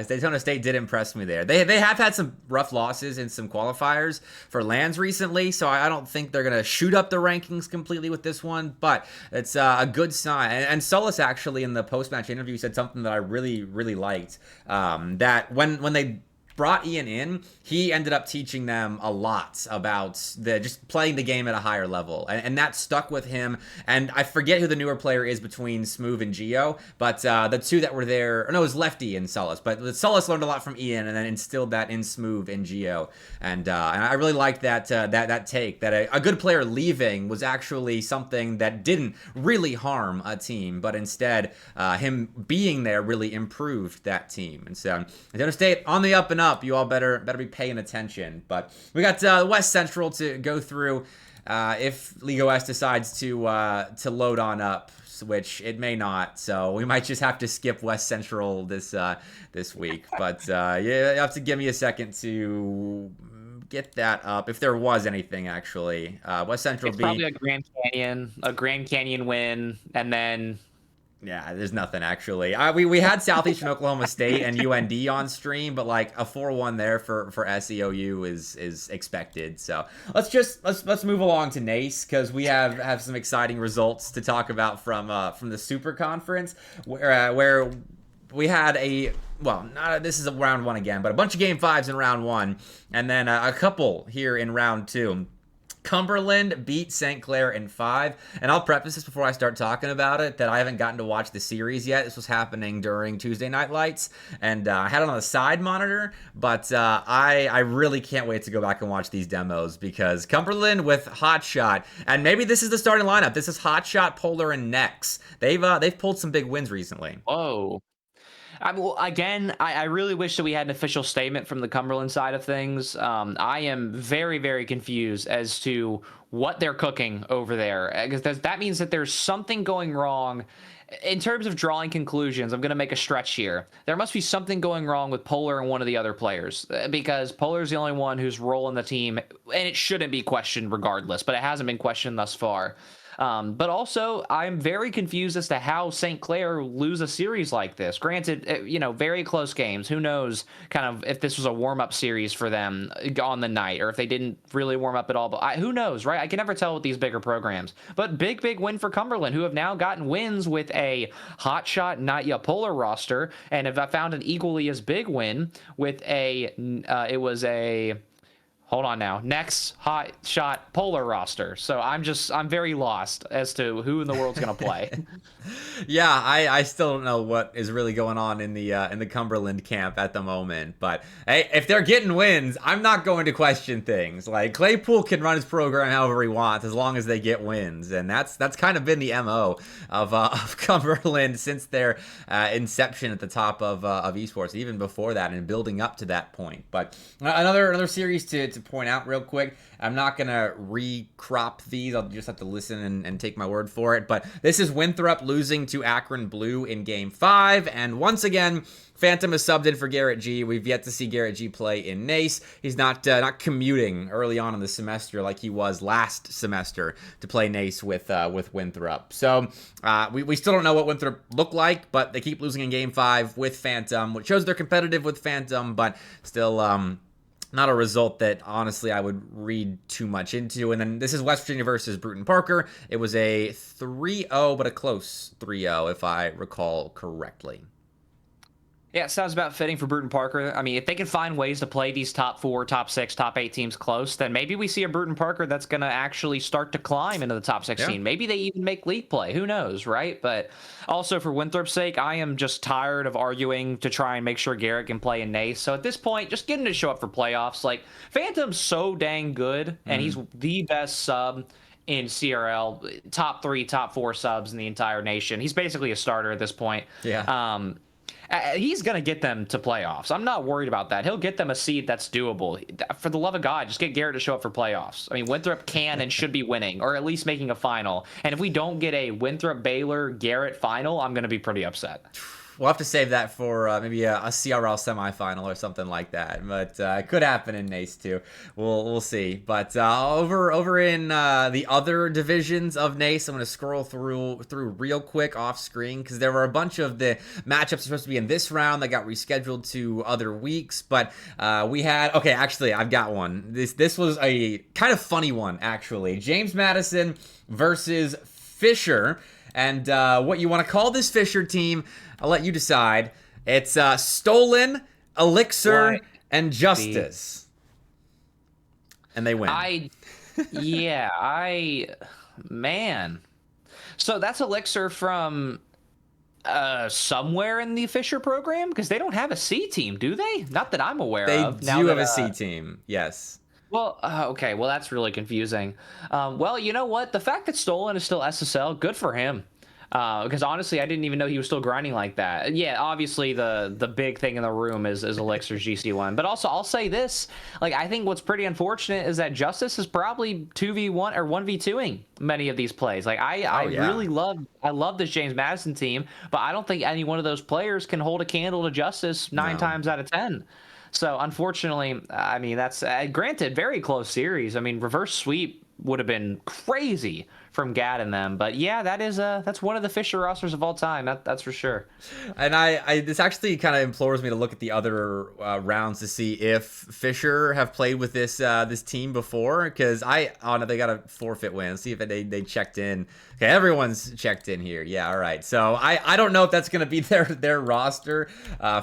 A: Daytona State did impress me there. They have had some rough losses in some qualifiers for LANs recently, so I don't think they're gonna shoot up the rankings completely with this one. But it's a good sign. And Solis actually in the post-match interview said something that I really liked. That when they brought Ian in, he ended up teaching them a lot about just playing the game at a higher level, and that stuck with him. And I forget who the newer player is between Smoove and Gio, but the two that were there, or no, it was Lefty and Solis, but Solis learned a lot from Ian and then instilled that in Smoove and Gio, and I really liked that take that a good player leaving was actually something that didn't really harm a team, but instead him being there really improved that team. And so Daytona State on the up and up. You all better be paying attention. But we got West Central to go through if League OS decides to load on up, which it may not. So we might just have to skip West Central this week. But yeah, you have to give me a second to get that up if there was anything actually. West Central
B: it's probably a Grand Canyon win, and then.
A: Yeah, there's nothing actually. We had Southeastern Oklahoma State and UND on stream, but like a 4-1 there for SEOU is expected. So let's move along to NACE because we have some exciting results to talk about from the Super Conference where we had this is round 1 again, but a bunch of game 5s in round 1, and then a couple here in round 2. Cumberland beat St. Clair in 5, and I'll preface this before I start talking about it that I haven't gotten to watch the series yet. This was happening during Tuesday Night Lights, and I had it on the side monitor, but I really can't wait to go back and watch these demos because Cumberland with Hotshot, and maybe this is the starting lineup. This is Hotshot, Polar, and Nex. They've pulled some big wins recently.
B: Oh. I really wish that we had an official statement from the Cumberland side of things. I am very, very confused as to what they're cooking over there, because that means that there's something going wrong. In terms of drawing conclusions, I'm going to make a stretch here. There must be something going wrong with Polar and one of the other players, because Polar's the only one who's rolling the team, and it shouldn't be questioned regardless, but it hasn't been questioned thus far. But also, I'm very confused as to how St. Clair lose a series like this. Granted, very close games. Who knows kind of if this was a warm-up series for them on the night, or if they didn't really warm up at all. But who knows, right? I can never tell with these bigger programs. But big win for Cumberland, who have now gotten wins with a Hotshot, Natya Polar roster, and have found an equally as big win with hold on now. Next Hotshot Polar roster. So I'm very lost as to who in the world's gonna play.
A: Yeah, I still don't know what is really going on in the Cumberland camp at the moment. But hey, if they're getting wins, I'm not going to question things. Like Claypool can run his program however he wants as long as they get wins, and that's kind of been the MO of Cumberland since their inception at the top of esports, even before that and building up to that point. But another series to point out real quick. I'm not gonna recrop these. I'll just have to listen and take my word for it. But this is Winthrop losing to Akron Blue in Game 5, and once again, Phantom is subbed in for Garrett G. We've yet to see Garrett G play in NACE. He's not commuting early on in the semester like he was last semester to play NACE with Winthrop. So we still don't know what Winthrop look like, but they keep losing in Game 5 with Phantom, which shows they're competitive with Phantom, but still not a result that, honestly, I would read too much into. And then this is West Virginia versus Bruton Parker. It was a 3-0, but a close 3-0, if I recall correctly.
B: Yeah, it sounds about fitting for Bruton Parker. I mean, if they can find ways to play these top 4, top 6, top 8 teams close, then maybe we see a Bruton Parker that's going to actually start to climb into the top 16. Yeah. Maybe they even make league play. Who knows, right? But also for Winthrop's sake, I am just tired of arguing to try and make sure Garrett can play in NACE. So at this point, just get him to show up for playoffs. Like, Phantom's so dang good, and he's the best sub in CRL, top 3, top 4 subs in the entire nation. He's basically a starter at this point.
A: Yeah.
B: He's going to get them to playoffs. I'm not worried about that. He'll get them a seed that's doable. For the love of God, just get Garrett to show up for playoffs. I mean, Winthrop can and should be winning, or at least making a final. And if we don't get a Winthrop-Baylor-Garrett final, I'm going to be pretty upset.
A: we'll have to save that for maybe a CRL semifinal or something like that. But it could happen in NACE too. We'll see. But over in the other divisions of NACE, I'm going to scroll through real quick off screen because there were a bunch of the matchups supposed to be in this round that got rescheduled to other weeks. But we had, okay, actually I've got one. This was a kind of funny one actually. James Madison versus Fisher. And what you want to call this Fisher team, I'll let you decide. It's Stolen, Elixir, and Justice. And they win.
B: Man. So that's Elixir from somewhere in the Fisher program? Because they don't have a C team, do they? Not that I'm aware of.
A: They do have a C team, yes.
B: Well, okay. Well, that's really confusing. Well, you know what? The fact that Stolen is still SSL, good for him. Because honestly, I didn't even know he was still grinding like that. Yeah, obviously the big thing in the room is Elixir's GC1. But also, I'll say this: like, I think what's pretty unfortunate is that Justice is probably 2v1 or 1v2ing many of these plays. Like, I really love this James Madison team, but I don't think any one of those players can hold a candle to Justice 9 times out of 10. So unfortunately, I mean, that's granted very close series. I mean, reverse sweep would have been crazy from Gad and them, but yeah, that's one of the Fisher rosters of all time. That's for sure.
A: And I this actually kind of implores me to look at the other rounds to see if Fisher have played with this team before, because oh no, they got a forfeit win. See if they checked in. Okay, everyone's checked in here. Yeah, all right. So I don't know if that's gonna be their roster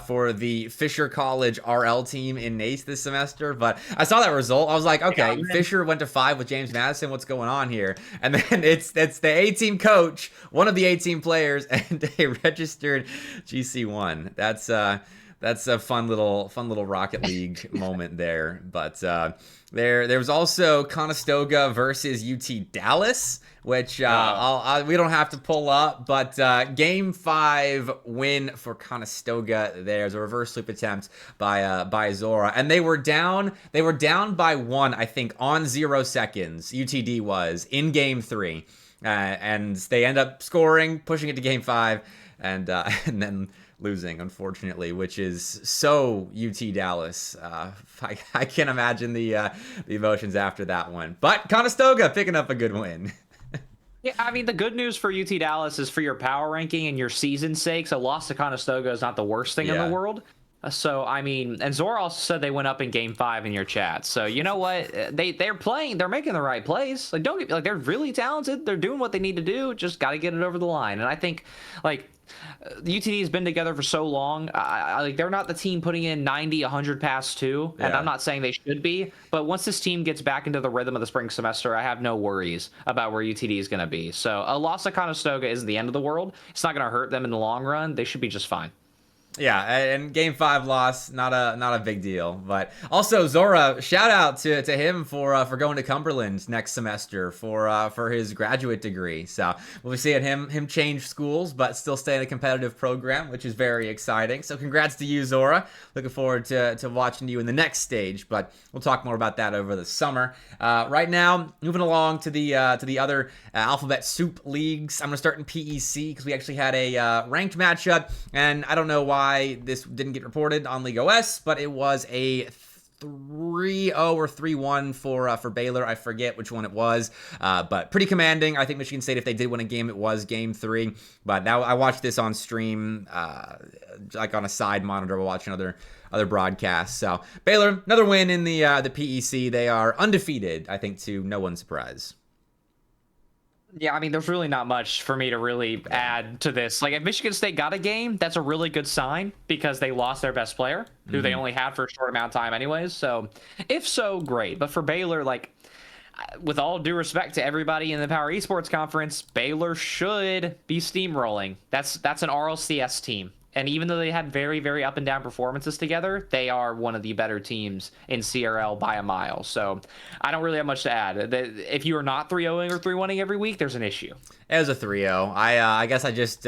A: for the Fisher College RL team in NACE this semester, but I saw that result. I was like, okay, Fisher went to 5 with James Madison. What's going on here? And then it's the A-team coach, one of the A-team players, and a registered GC1. That's a fun little Rocket League moment there. But there was also Conestoga versus UT Dallas, which we don't have to pull up, but game 5 win for Conestoga. There's a reverse sweep attempt by Zora, and they were down by 1, I think, on 0 seconds. UTD was in game 3, and they end up scoring, pushing it to game 5, and then losing, unfortunately, which is so UT Dallas. I can't imagine the emotions after that one. But Conestoga picking up a good win.
B: Yeah, I mean, the good news for UT Dallas is for your power ranking and your season's sake, a loss to Conestoga is not the worst thing in the world. So, I mean, and Zora also said they went up in game 5 in your chat. So, you know what? They're making the right plays. Like, they're really talented. They're doing what they need to do. Just got to get it over the line. And I think, like, the UTD has been together for so long. Like, they're not the team putting in 90, 100 past 2, and I'm not saying they should be. But once this team gets back into the rhythm of the spring semester, I have no worries about where UTD is going to be. So a loss of Conestoga isn't the end of the world. It's not going to hurt them in the long run. They should be just fine.
A: Yeah, and game 5 loss, not a big deal. But also shout out to him for going to Cumberland next semester for his graduate degree. So we'll be seeing him change schools, but still stay in a competitive program, which is very exciting. So congrats to you, Zora. Looking forward to watching you in the next stage, but we'll talk more about that over the summer. Right now, moving along to the other Alphabet Soup leagues. I'm gonna start in PEC because we actually had a ranked matchup, and I don't know why this didn't get reported on League OS, but it was a 3-0 or 3-1 for Baylor. I forget which one it was, but pretty commanding. I think Michigan State, if they did win a game, it was game 3. But now I watched this on stream, like on a side monitor while watching other broadcasts. So Baylor, another win in the PEC. They are undefeated, I think, to no one's surprise.
B: Yeah, I mean, there's really not much for me to really add to this. Like, if Michigan State got a game, that's a really good sign because they lost their best player, who they only had for a short amount of time anyways. So, if so, great. But for Baylor, like, with all due respect to everybody in the Power Esports Conference, Baylor should be steamrolling. That's an RLCS team. And even though they had very, very up and down performances together, they are one of the better teams in CRL by a mile. So I don't really have much to add. If you are not 3-0ing or 3-1ing every week, there's an issue.
A: It was a 3-0. I guess I just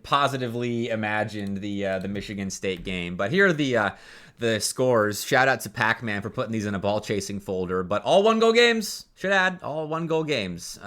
A: positively imagined the Michigan State game. But here are the the scores. Shout out to Pac-Man for putting these in a ball chasing folder. But all 1-goal games. Should add all 1-goal games.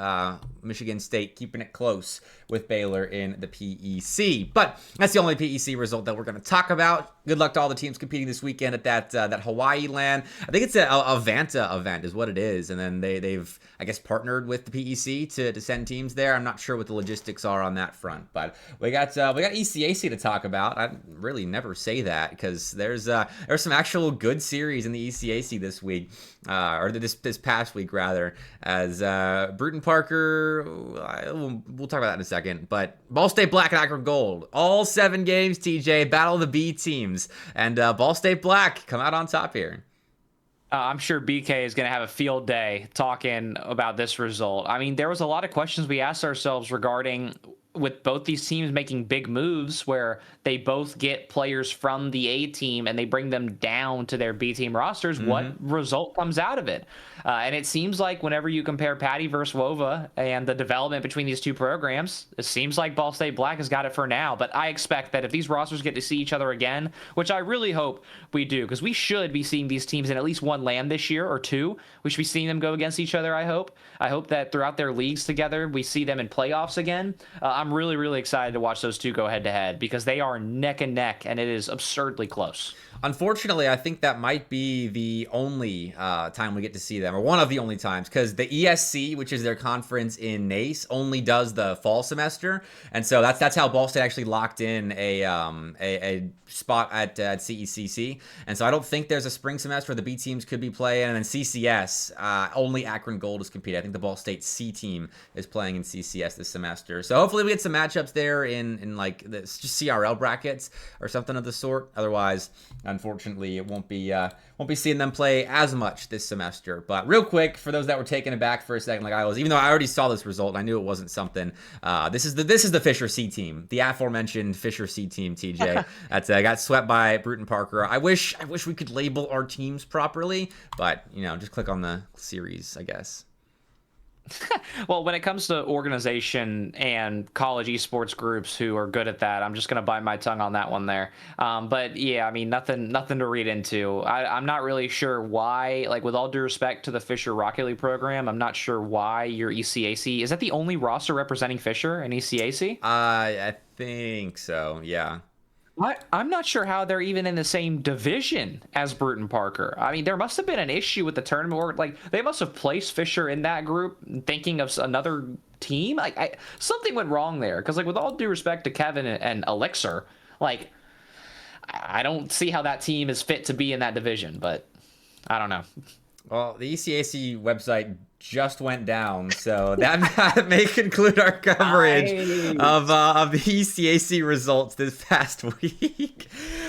A: Michigan State keeping it close with Baylor in the PEC. But that's the only PEC result that we're going to talk about. Good luck to all the teams competing this weekend at that HAWAIIAN. I think it's a Vanta event is what it is. And then they've, I guess, partnered with the PEC to send teams there. I'm not sure what the logistics are on that front. But we got ECAC to talk about. I really never say that because there's some actual good series in the ECAC this week. Or this past week, rather, as Bruton Parker, we'll talk about that in a second, but Ball State Black and Akron Gold, all 7 games, TJ, battle of the B teams, and Ball State Black come out on top here.
B: I'm sure BK is going to have a field day talking about this result. I mean, there was a lot of questions we asked ourselves regarding with both these teams making big moves where they both get players from the A team and they bring them down to their B team rosters. What result comes out of it? And it seems like whenever you compare Patty versus Wova and the development between these two programs, it seems like Ball State Black has got it for now. But I expect that if these rosters get to see each other again, which I really hope we do, because we should be seeing these teams in at least one LAN this year or 2. We should be seeing them go against each other, I hope. I hope that throughout their leagues together, we see them in playoffs again. I'm really, really excited to watch those two go head-to-head because they are neck and neck, and it is absurdly close.
A: Unfortunately, I think that might be the only time we get to see them, or one of the only times, because the ESC, which is their conference in NACE, only does the fall semester, and so that's how Ball State actually locked in a spot at CECC, and so I don't think there's a spring semester where the B teams could be playing, and then CCS, only Akron Gold is competing. I think the Ball State C team is playing in CCS this semester, so hopefully we get some matchups there in like the just CRL brackets or something of the sort. Otherwise, unfortunately, it won't be seeing them play as much this semester. But real quick, for those that were taken aback for a second, like I was, even though I already saw this result, and I knew it wasn't something. This is the Fisher C team, the aforementioned Fisher C team. TJ, that's got swept by Bruton Parker. I wish we could label our teams properly, but just click on the series, I guess.
B: Well, when it comes to organization and college esports groups who are good at that, I'm just going to bite my tongue on that one there. But yeah, I mean, nothing to read into. I'm not really sure why, like with all due respect to the Fisher Rocket League program, I'm not sure why your ECAC, is that the only roster representing Fisher in ECAC?
A: I think so, yeah.
B: I'm not sure how they're even in the same division as Bruton Parker. I mean, there must have been an issue with the tournament, or like they must have placed Fisher in that group thinking of another team. Like something went wrong there, because like with all due respect to Kevin and Elixir, like I don't see how that team is fit to be in that division, but I don't know.
A: Well, the ECAC website just went down, so that may conclude our coverage of the ECAC results this past week.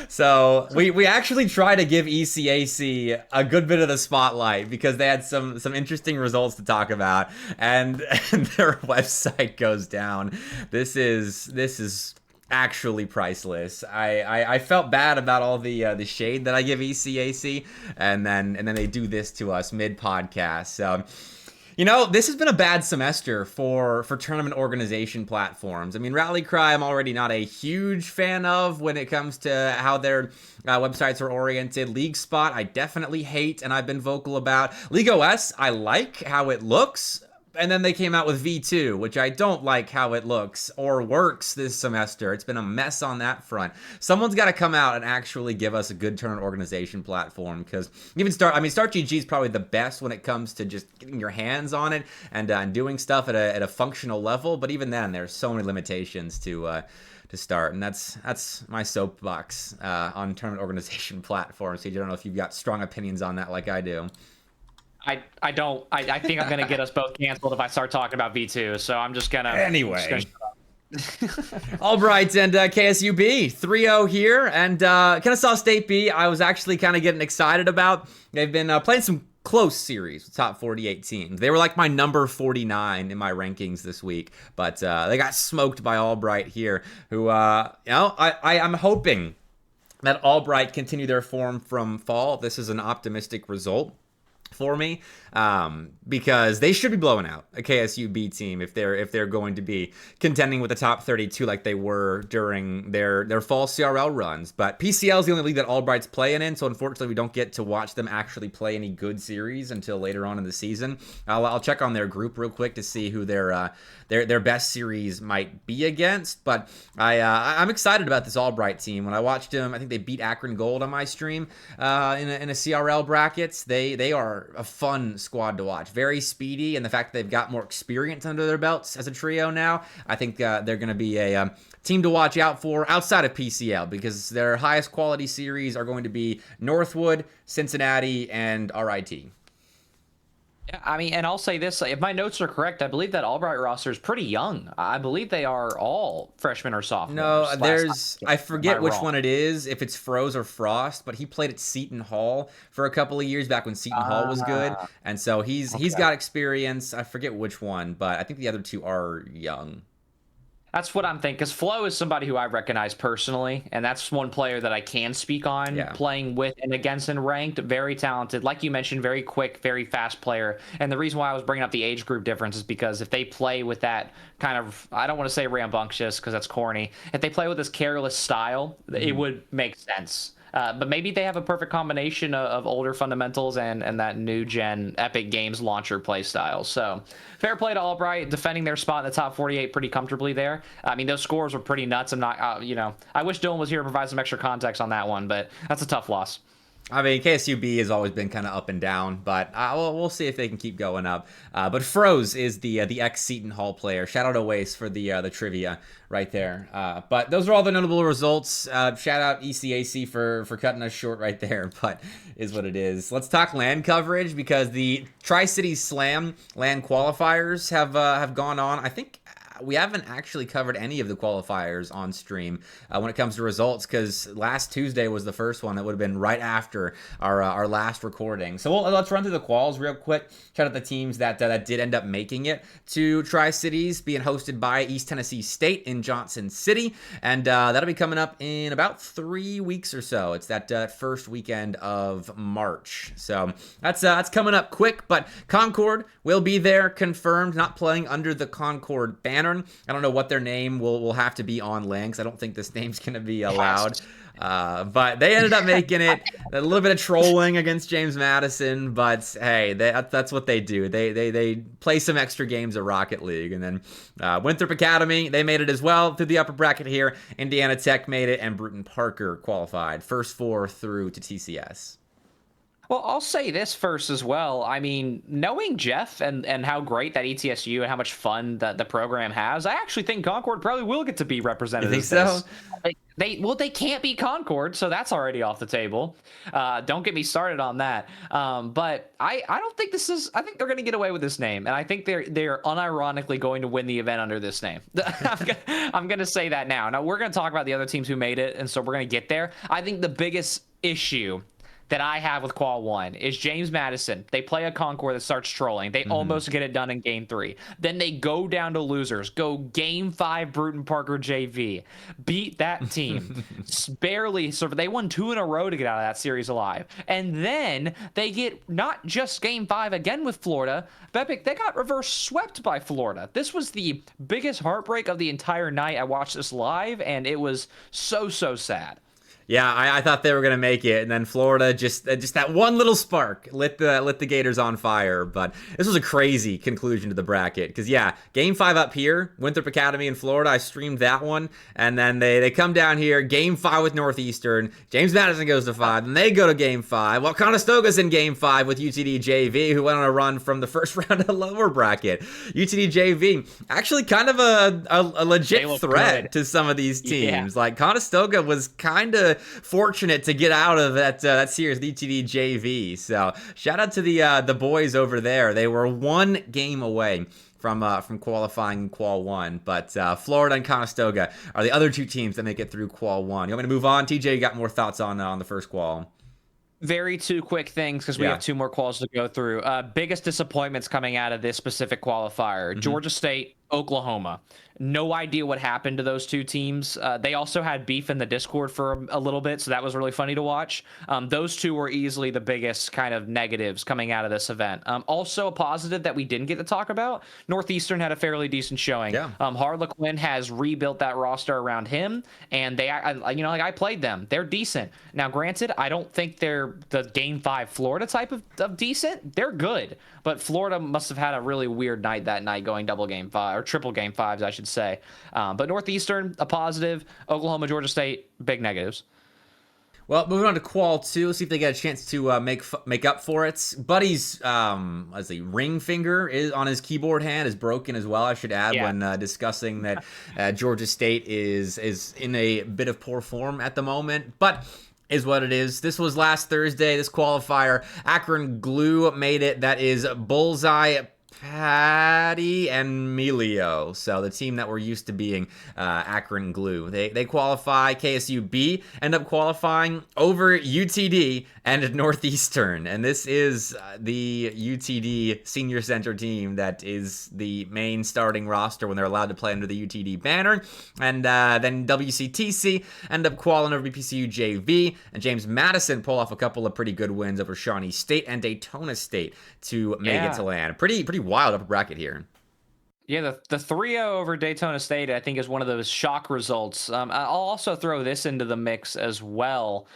A: So we actually try to give ECAC a good bit of the spotlight because they had some interesting results to talk about, and their website goes down. This is actually priceless. I felt bad about all the shade that I give ECAC, and then they do this to us mid podcast. So this has been a bad semester for tournament organization platforms. I mean, Rally Cry, I'm already not a huge fan of when it comes to how their websites are oriented. League Spot, I definitely hate, and I've been vocal about. League OS, I like how it looks. And then they came out with V2, which I don't like how it looks or works this semester. It's been a mess on that front. Someone's got to come out and actually give us a good tournament organization platform, because even StartGG is probably the best when it comes to just getting your hands on it and doing stuff at a functional level. But even then, there's so many limitations to start, and that's my soapbox on tournament organization platforms. So I don't know if you've got strong opinions on that like I do.
B: I don't. I think I'm going to get us both canceled if I start talking about V2, so I'm just going to...
A: Anyway. Albright and KSUB 3-0 here, and Kennesaw State B, I was actually kind of getting excited about. They've been playing some close series with top 48 teams. They were like my number 49 in my rankings this week, but they got smoked by Albright here, who, I'm hoping that Albright continue their form from fall. This is an optimistic result for me, because they should be blowing out a KSU B team if they're going to be contending with the top 32 like they were during their fall CRL runs. But PCL is the only league that Albright's playing in, so unfortunately we don't get to watch them actually play any good series until later on in the season. I'll check on their group real quick to see who their best series might be against. But I'm excited about this Albright team. When I watched them, I think they beat Akron Gold on my stream in a CRL brackets. They are a fun squad to watch. Very speedy, and the fact that they've got more experience under their belts as a trio now, I think they're going to be a team to watch out for outside of PCL, because their highest quality series are going to be Northwood, Cincinnati, and RIT.
B: Yeah, I mean, and I'll say this, if my notes are correct, I believe that Albright roster is pretty young. I believe they are all freshmen or sophomores.
A: No, I forget which one it is, if it's Froze or Frost, but he played at Seton Hall for a couple of years back when Seton Hall was good. And so he's got experience. I forget which one, but I think the other two are young.
B: That's what I'm thinking, because Flo is somebody who I recognize personally, and that's one player that I can speak on, playing with and against in ranked. Very talented. Like you mentioned, very quick, very fast player. And the reason why I was bringing up the age group difference is because if they play with that kind of, I don't want to say rambunctious because that's corny, if they play with this careless style, it would make sense. But maybe they have a perfect combination of older fundamentals and that new gen Epic Games launcher play style. So fair play to Albright, defending their spot in the top 48 pretty comfortably there. I mean, those scores were pretty nuts. I'm not, I wish Dylan was here to provide some extra context on that one, but that's a tough loss.
A: I mean, KSUB has always been kind of up and down, but we'll see if they can keep going up. But Froze is the ex-Seton Hall player. Shout out Oace for the trivia right there. But those are all the notable results. Shout out ECAC for cutting us short right there, but is what it is. Let's talk LAN coverage, because the Tri-Cities Slam LAN qualifiers have gone on. I think we haven't actually covered any of the qualifiers on stream when it comes to results, because last Tuesday was the first one. That would have been right after our last recording. So let's run through the quals real quick. Shout out the teams that did end up making it to Tri-Cities, being hosted by East Tennessee State in Johnson City, and that'll be coming up in about 3 weeks or so. It's that first weekend of March. So that's coming up quick, but Concord will be there, confirmed, not playing under the Concord banner. I don't know what their name will have to be on LAN, I don't think this name's going to be allowed. But they ended up making it. A little bit of trolling against James Madison, but hey, that's what they do. They play some extra games of Rocket League. And then Winthrop Academy, they made it as well through the upper bracket here. Indiana Tech made it, and Bruton Parker qualified. First four through to TCS.
B: Well, I'll say this first as well. I mean, knowing Jeff and how great that ETSU and how much fun that the program has, I actually think Concord probably will get to be represented.
A: You think so?
B: They can't be Concord, so that's already off the table. Don't get me started on that. But I don't think I think they're going to get away with this name, and I think they're unironically going to win the event under this name. I'm going to say that now. Now, we're going to talk about the other teams who made it, and so we're going to get there. I think the biggest issue that I have with Qual 1 is James Madison. They play a Concord that starts trolling. They almost get it done in Game 3. Then they go down to losers. Go Game 5 Bruton Parker JV. Beat that team. Barely. So they won 2 in a row to get out of that series alive. And then they get not just Game 5 again with Florida. Bepic, they got reverse swept by Florida. This was the biggest heartbreak of the entire night. I watched this live, and it was so sad.
A: Yeah, I thought they were gonna make it, and then Florida just that one little spark lit the Gators on fire. But this was a crazy conclusion to the bracket, because Game 5 up here, Winthrop Academy in Florida, I streamed that one, and then they come down here, Game 5 with Northeastern. James Madison goes to 5, and they go to Game 5. Well, Conestoga's in Game 5 with UTD JV, who went on a run from the first round of the lower bracket. UTD JV actually kind of a legit threat to some of these teams. Yeah. Like Conestoga was kind of fortunate to get out of that series, the ETD JV. So shout out to the boys over there. They were one game away from qualifying in Qual 1, but Florida and Conestoga are the other two teams that make it through Qual 1. You want me to move on? TJ, you got more thoughts on the first qual?
B: Very two quick things, because we have 2 more quals to go through. Biggest disappointments coming out of this specific qualifier. Georgia State Oklahoma. No idea what happened to those two teams. They also had beef in the Discord for a little bit, so that was really funny to watch. Those two were easily the biggest kind of negatives coming out of this event. Also, a positive that we didn't get to talk about, Northeastern had a fairly decent showing.
A: Yeah.
B: Harlequin has rebuilt that roster around him, and I played them. They're decent. Now, granted, I don't think they're the Game 5 Florida type of decent. They're good, but Florida must have had a really weird night that night going double Game 5, or triple Game 5s, I should say. But Northeastern, a positive. Oklahoma, Georgia State, big negatives.
A: Well, moving on to Qual 2, see if they get a chance to make up for it. Buddy's ring finger is on his keyboard hand is broken as well, I should add, when discussing that Georgia State is in a bit of poor form at the moment. But is what it is. This was last Thursday, this qualifier. Akron Glue made it. That is Bullseye, Patty, and Melio. So the team that we're used to being Akron Glue. They qualify. KSU B end up qualifying over UTD and Northeastern. And this is the UTD senior center team that is the main starting roster when they're allowed to play under the UTD banner. And then WCTC end up qualifying over BPCU JV. And James Madison pull off a couple of pretty good wins over Shawnee State and Daytona State to make it to land. Pretty wild upper bracket here.
B: Yeah, the 3-0 over Daytona State, I think, is one of those shock results. I'll also throw this into the mix as well.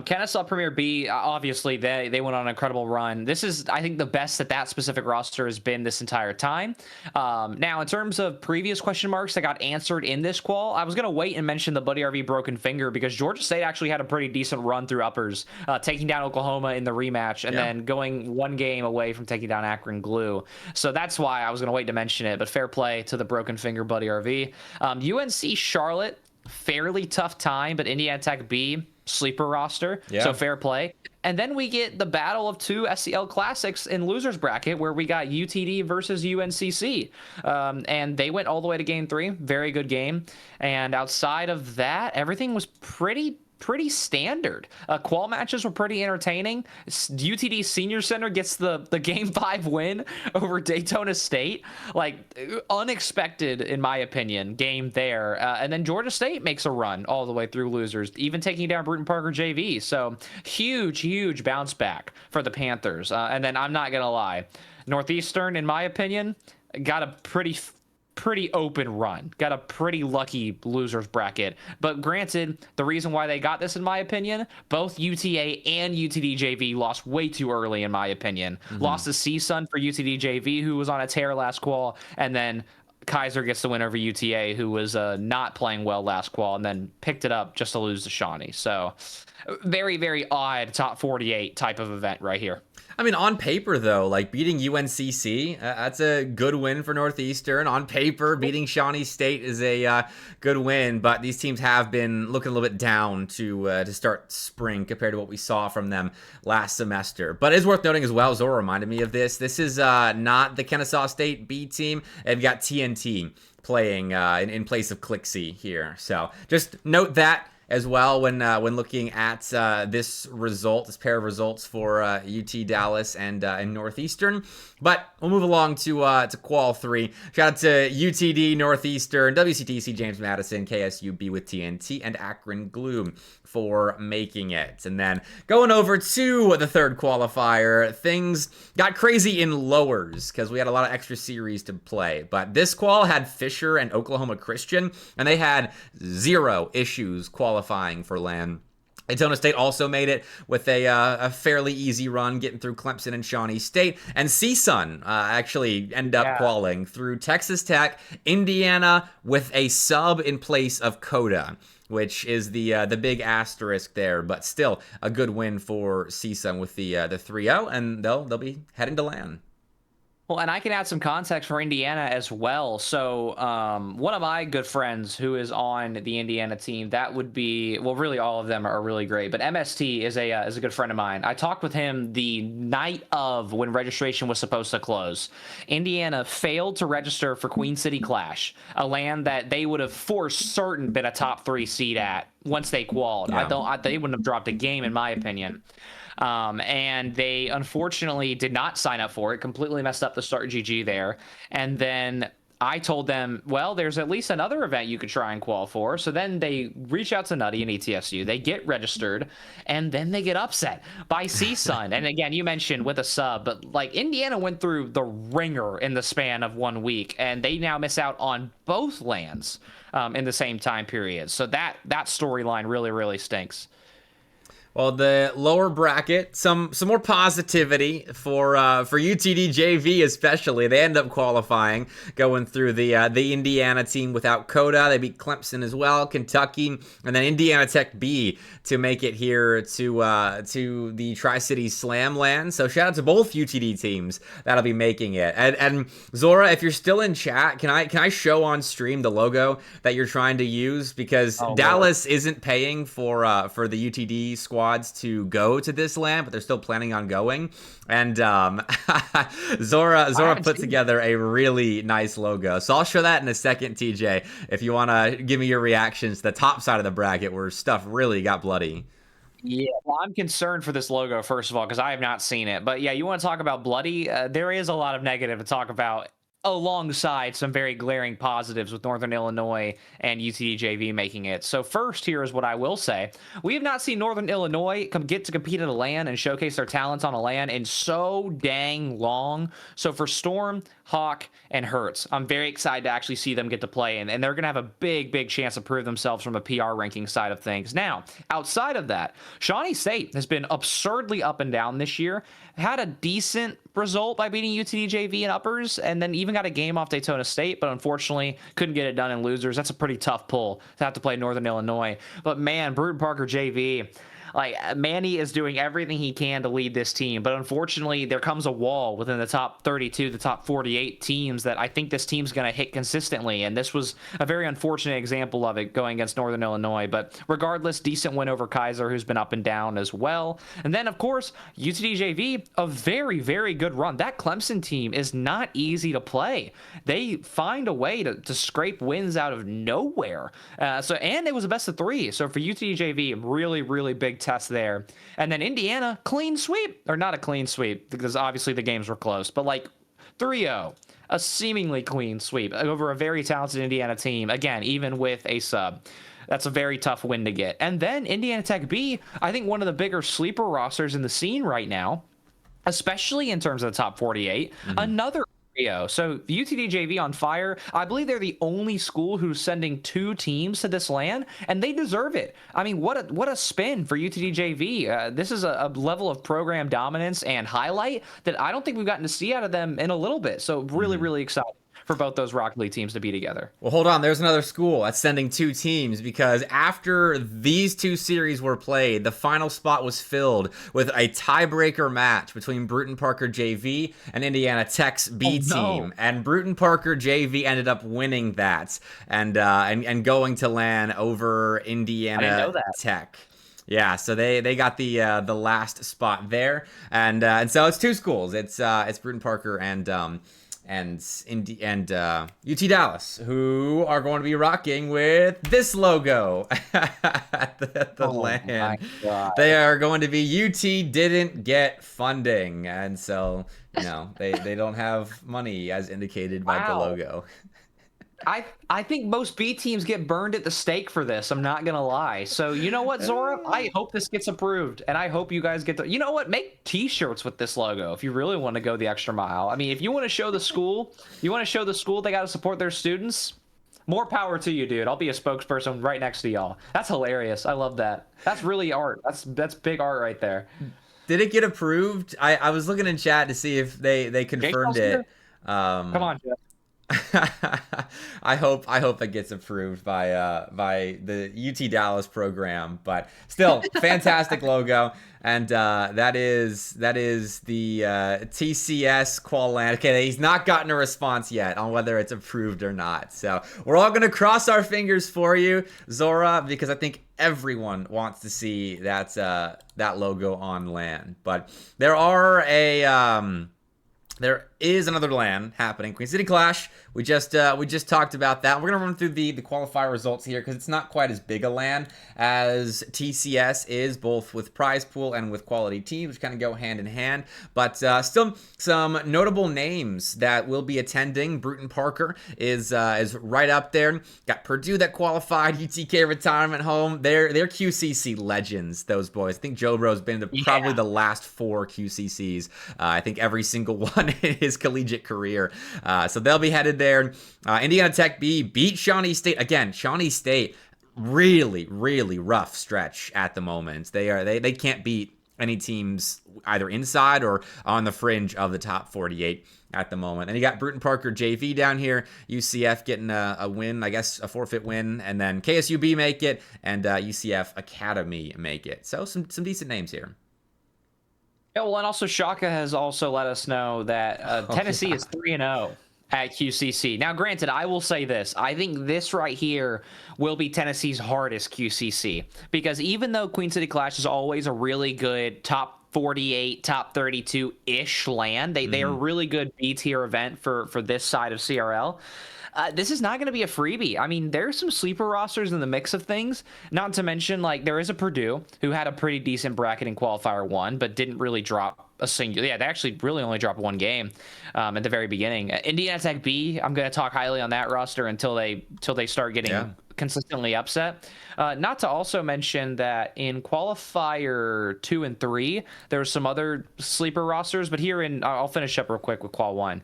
B: Kennesaw Premier B, obviously, they went on an incredible run. This is, I think, the best that specific roster has been this entire time. Now, in terms of previous question marks that got answered in this qual, I was going to wait and mention the Buddy RV broken finger because Georgia State actually had a pretty decent run through uppers, taking down Oklahoma in the rematch and then going one game away from taking down Akron Glue. So that's why I was going to wait to mention it, but fair play to the broken finger Buddy RV. UNC Charlotte, fairly tough time, but Indiana Tech B, sleeper roster, so fair play. And then we get the battle of two SEL classics in losers bracket where we got UTD versus UNCC, and they went all the way to game 3. Very good game. And outside of that, everything was pretty standard. Qual matches were pretty entertaining. UTD Senior Center gets the Game 5 win over Daytona State. Like, unexpected, in my opinion, game there. And then Georgia State makes a run all the way through losers, even taking down Bruton Parker JV. So, huge bounce back for the Panthers. And then, I'm not going to lie, Northeastern, in my opinion, got a pretty open run, got a pretty lucky losers bracket. But granted, the reason why they got this, in my opinion, both UTA and UTD JV lost way too early, in my opinion. Lost to CSUN for UTD JV, who was on a tear last qual, and then Kaiser gets the win over UTA, who was not playing well last qual, and then picked it up just to lose to Shawnee. So very odd top 48 type of event right here.
A: I mean, on paper, though, like beating UNCC, that's a good win for Northeastern. On paper, beating Shawnee State is a good win, but these teams have been looking a little bit down to start spring compared to what we saw from them last semester. But it's worth noting as well, Zora reminded me of this. This is not the Kennesaw State B team. They've got TNT playing in place of Clixie here. So just note that as well when looking at this pair of results for UT Dallas and Northeastern. But we'll move along to Qual 3. Shout out to UTD, Northeastern, WCTC, James Madison, KSUB with TNT, and Akron Glue for making it. And then going over to the third qualifier, things got crazy in lowers because we had a lot of extra series to play. But this qual had Fisher and Oklahoma Christian, and they had 0 issues qualifying for LAN. Daytona State also made it with a fairly easy run, getting through Clemson and Shawnee State. And CSUN actually ended up qualifying through Texas Tech, Indiana, with a sub in place of Coda, which is the big asterisk there. But still, a good win for CSUN with the 3-0, and they'll be heading to LAN.
B: Well, and I can add some context for Indiana as well. So one of my good friends who is on the Indiana team, that would be, well, really all of them are really great, but MST is a good friend of mine. I talked with him the night of when registration was supposed to close. Indiana failed to register for Queen City Clash, a LAN that they would have for certain been a top 3 seed at once they qualified. They wouldn't have dropped a game, in my opinion. And they unfortunately did not sign up for it, completely messed up the start GG there. And then I told them, well, there's at least another event you could try and qual for. So then they reach out to Nutty and ETSU. They get registered, and then they get upset by CSUN. And again, you mentioned with a sub, but like Indiana went through the ringer in the span of 1 week, and they now miss out on both LANs in the same time period. So that storyline really, really stinks.
A: Well, the lower bracket, some more positivity for UTD JV especially. They end up qualifying, going through the Indiana team without Coda. They beat Clemson as well, Kentucky, and then Indiana Tech B to make it here to the Tri-Cities Slam LAN. So shout out to both UTD teams that'll be making it. And Zora, if you're still in chat, can I show on stream the logo that you're trying to use, because Dallas isn't paying for the UTD squads to go to this LAN, but they're still planning on going. And Zora put together a really nice logo. So I'll show that in a second, TJ, if you want to give me your reactions to the top side of the bracket where stuff really got bloody.
B: Yeah, well, I'm concerned for this logo, first of all, because I have not seen it. But yeah, you want to talk about bloody? There is a lot of negative to talk about, alongside some very glaring positives with Northern Illinois and UTD JV making it. So first, here is what I will say. We have not seen Northern Illinois get to compete at a LAN and showcase their talents on a LAN in so dang long. So for Storm, Hawk, and Hertz, I'm very excited to actually see them get to play, and they're going to have a big chance to prove themselves from a PR ranking side of things. Now, outside of that, Shawnee State has been absurdly up and down this year, had a decent result by beating UTD JV and uppers, and then even got a game off Daytona State, but unfortunately couldn't get it done in losers. That's a pretty tough pull to have to play Northern Illinois. But man, Bruton Parker JV, like, Manny is doing everything he can to lead this team, but unfortunately there comes a wall within the top 32, the top 48 teams that I think this team's going to hit consistently, and this was a very unfortunate example of it going against Northern Illinois. But regardless, decent win over Kaiser, who's been up and down as well. And then, of course, UTD JV, a very good run. That Clemson team is not easy to play. They find a way to scrape wins out of nowhere. And it was a best of 3. So for UTD JV, really big test there. And then Indiana, clean sweep, or not a clean sweep because obviously the games were close, but like 3-0, a seemingly clean sweep over a very talented Indiana team. Again, even with a sub, that's a very tough win to get. And then Indiana Tech B, I think one of the bigger sleeper rosters in the scene right now, especially in terms of the top 48, another so UTD JV on fire. I believe they're the only school who's sending 2 teams to this LAN, and they deserve it. I mean, what a spin for UTD JV. This is a level of program dominance and highlight that I don't think we've gotten to see out of them in a little bit. So really excited for both those Rocket League teams to be together.
A: Well, hold on. There's another school that's sending 2 teams, because after these 2 series were played, the final spot was filled with a tiebreaker match between Bruton Parker JV and Indiana Tech's B team. And Bruton Parker JV ended up winning that and going to LAN over Indiana Tech. Yeah, so they got the last spot there, and so it's 2 schools. It's Bruton Parker and UT Dallas, who are going to be rocking with this logo at the LAN. They are going to be UT didn't get funding, and so they don't have money as indicated by the logo.
B: I think most B teams get burned at the stake for this. I'm not gonna lie. So you know what, Zora? I hope this gets approved, and I hope you guys get the. You know what? Make T-shirts with this logo if you really want to go the extra mile. I mean, if you want to show the school, they got to support their students. More power to you, dude. I'll be a spokesperson right next to y'all. That's hilarious. I love that. That's really art. That's big art right there.
A: Did it get approved? I was looking in chat to see if they confirmed it.
B: Come on, Jeff.
A: I hope that gets approved by the UT Dallas program, but still fantastic logo, and that is the TCS Qual LAN. Okay, he's not gotten a response yet on whether it's approved or not, so we're all gonna cross our fingers for you, Zora, because I think everyone wants to see that logo on LAN. But there are There is another LAN happening, Queen City Clash. We just talked about that. We're gonna run through the qualifier results here because it's not quite as big a LAN as TCS is, both with prize pool and with quality teams, which kind of go hand in hand. But still, some notable names that will be attending. Bruton Parker is right up there. Got Purdue that qualified. UTK retirement home. They're QCC legends. Those boys. I think Joe Bro's been to probably the last 4 QCCs. I think every single one in his collegiate career. So they'll be headed there. Indiana Tech B beat Shawnee State. Again, Shawnee State, really, really rough stretch at the moment. They can't beat any teams either inside or on the fringe of the top 48 at the moment. And you got Bruton Parker JV down here. UCF getting a win, I guess a forfeit win. And then KSUB make it, and UCF Academy make it. So some decent names here.
B: Yeah, well, and also Shaka has also let us know that Tennessee is 3-0 at QCC. Now, granted, I will say this. I think this right here will be Tennessee's hardest QCC, because even though Queen City Clash is always a really good top 48, top 32-ish LAN, they are a really good B-tier event for this side of CRL. This is not going to be a freebie. I mean, there's some sleeper rosters in the mix of things, not to mention, like, there is a Purdue who had a pretty decent bracket in Qualifier 1, but didn't really drop a single. Yeah, they actually really only dropped 1 game at the very beginning. Indiana Tech B, I'm going to talk highly on that roster until they start getting consistently upset. Not to also mention that in Qualifier 2 and 3, there's some other sleeper rosters, but here I'll finish up real quick with Qual 1.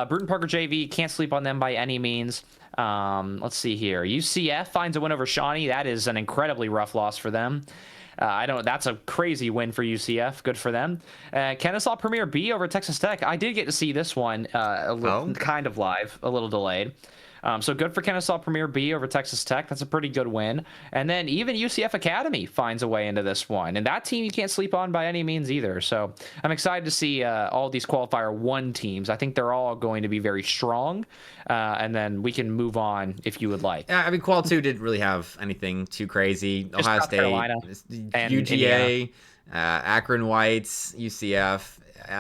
B: Bruton Parker JV, can't sleep on them by any means. Let's see here. UCF finds a win over Shawnee. That is an incredibly rough loss for them. That's a crazy win for UCF. Good for them. Kennesaw Premier B over Texas Tech. I did get to see this one kind of live, a little delayed. So good for Kennesaw Premier B over Texas Tech. That's a pretty good win. And then even UCF Academy finds a way into this one. And that team you can't sleep on by any means either. So I'm excited to see all these Qualifier 1 teams. I think they're all going to be very strong. And then we can move on if you would like.
A: Yeah, I mean, Qual 2 didn't really have anything too crazy.
B: Just
A: Ohio
B: South
A: State,
B: Carolina
A: UGA, Akron Whites, UCF.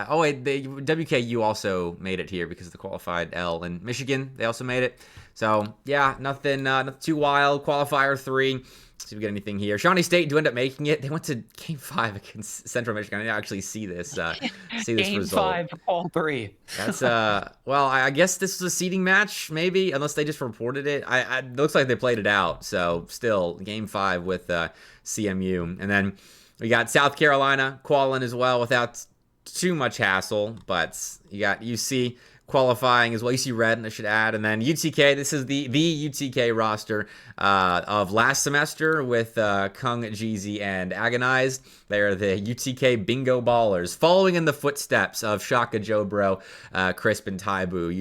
A: Oh, wait, WKU also made it here because of the qualified L. And Michigan, they also made it. So, yeah, nothing too wild. Qualifier 3. See if we get anything here. Shawnee State do end up making it. They went to Game 5 against Central Michigan. I didn't actually see this
B: Game
A: result.
B: Game 5, all 3.
A: That's, well, I guess this was a seeding match, maybe, unless they just reported it. It looks like they played it out. So, still, Game 5 with CMU. And then we got South Carolina qualifying as well without too much hassle, but you got UC qualifying as well. UC Red, I should add, and then UTK. This is the UTK roster of last semester with Kung, Jeezy, and Agonized. They're the UTK Bingo Ballers, following in the footsteps of Shaka, Jobro, Crisp, and Taibu,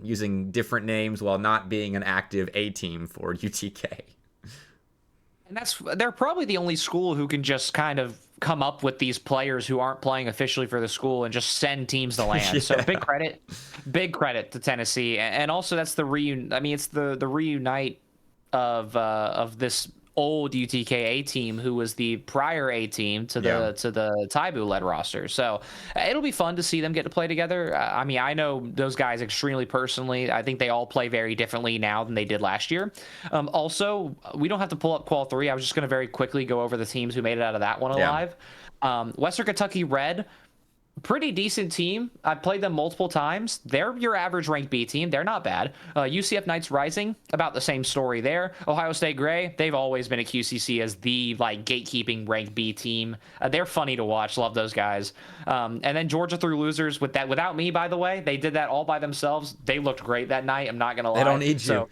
A: using different names while not being an active A team for UTK.
B: And they're probably the only school who can just kind of come up with these players who aren't playing officially for the school and just send teams to LAN. So big credit to Tennessee. And also that's it's the reunite of this old UTK A team who was the prior A team to the Taibu led roster. So it'll be fun to see them get to play together. I know those guys extremely personally. I think they all play very differently now than they did last year. Also, we don't have to pull up Qual 3. I was just going to very quickly go over the teams who made it out of that one alive. Western Kentucky Red, pretty decent team. I've played them multiple times. They're your average ranked B team. They're not bad. UCF Knights Rising, about the same story there. Ohio State Gray, they've always been at QCC as the gatekeeping ranked B team. They're funny to watch. Love those guys. And then Georgia through losers without me, by the way. They did that all by themselves. They looked great that night. I'm not gonna lie.
A: They don't need you.
B: So,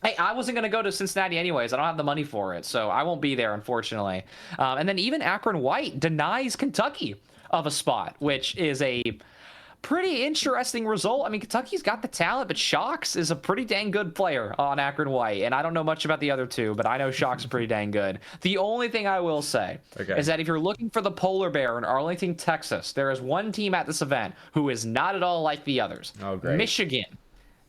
B: hey, I wasn't going to go to Cincinnati anyways. I don't have the money for it, so I won't be there, unfortunately. And then even Akron White denies Kentucky of a spot, which is a pretty interesting result. I mean, Kentucky's got the talent, but Shocks is a pretty dang good player on Akron White, and I don't know much about the other two, but I know Shocks is pretty dang good. The only thing I will say is that if you're looking for the polar bear in Arlington, Texas, there is one team at this event who is not at all like the others.
A: Oh, great.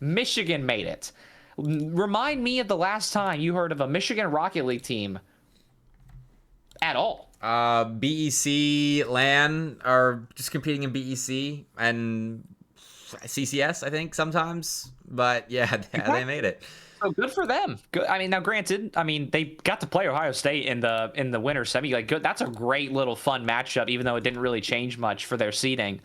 B: Michigan made it. Remind me of the last time you heard of a Michigan Rocket League team at all.
A: BEC LAN are just competing in BEC, and CCS, I think, sometimes. But yeah, they made it.
B: So good for them. Good. I mean, now granted, they got to play Ohio State in the winter semi. Like, good. That's a great little fun matchup, even though it didn't really change much for their seeding.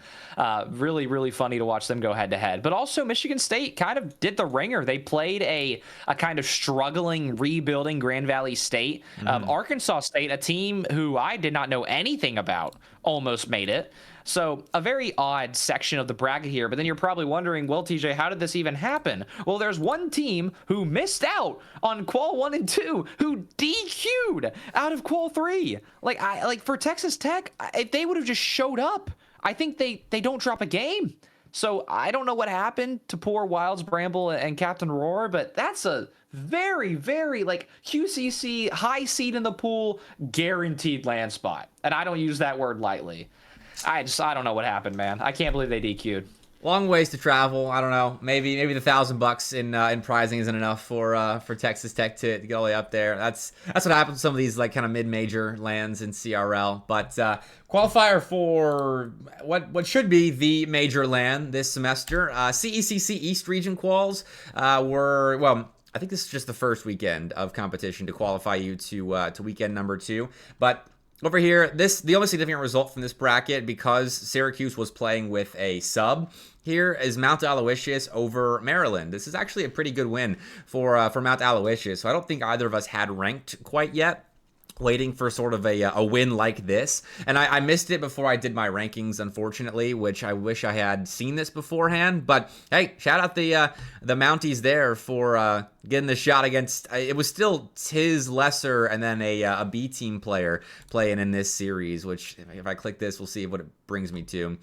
B: Really, really funny to watch them go head to head. But also, Michigan State kind of did the ringer. They played a kind of struggling, rebuilding Grand Valley State. Arkansas State, a team who I did not know anything about, almost made it. So a very odd section of the bracket here, but then you're probably wondering, well, TJ, how did this even happen? Well, there's one team who missed out on Qual 1 and 2 who DQ'd out of Qual 3. Like for Texas Tech, if they would have just showed up, I think they don't drop a game. So I don't know what happened to poor Wilds, Bramble, and Captain Roar, but that's a very, very QCC high seed in the pool, guaranteed land spot. And I don't use that word lightly. I don't know what happened, man. I can't believe they DQ'd.
A: Long ways to travel. I don't know. Maybe the $1,000 in prizing isn't enough for Texas Tech to get all the way up there. That's what happens with some of these kind of mid-major lands in CRL. But qualifier for what should be the major land this semester. CECC East Region quals were, well, I think this is just the first weekend of competition to qualify you to weekend number 2. But over here, the only significant result from this bracket, because Syracuse was playing with a sub, here is Mount Aloysius over Maryland. This is actually a pretty good win for Mount Aloysius. So I don't think either of us had ranked quite yet, waiting for sort of a win like this. And I missed it before I did my rankings, unfortunately, which I wish I had seen this beforehand. But hey, shout out the Mounties there for getting the shot against, it was still Tiz, Lesser, and then a B team player playing in this series, which if I click this, we'll see what it brings me to.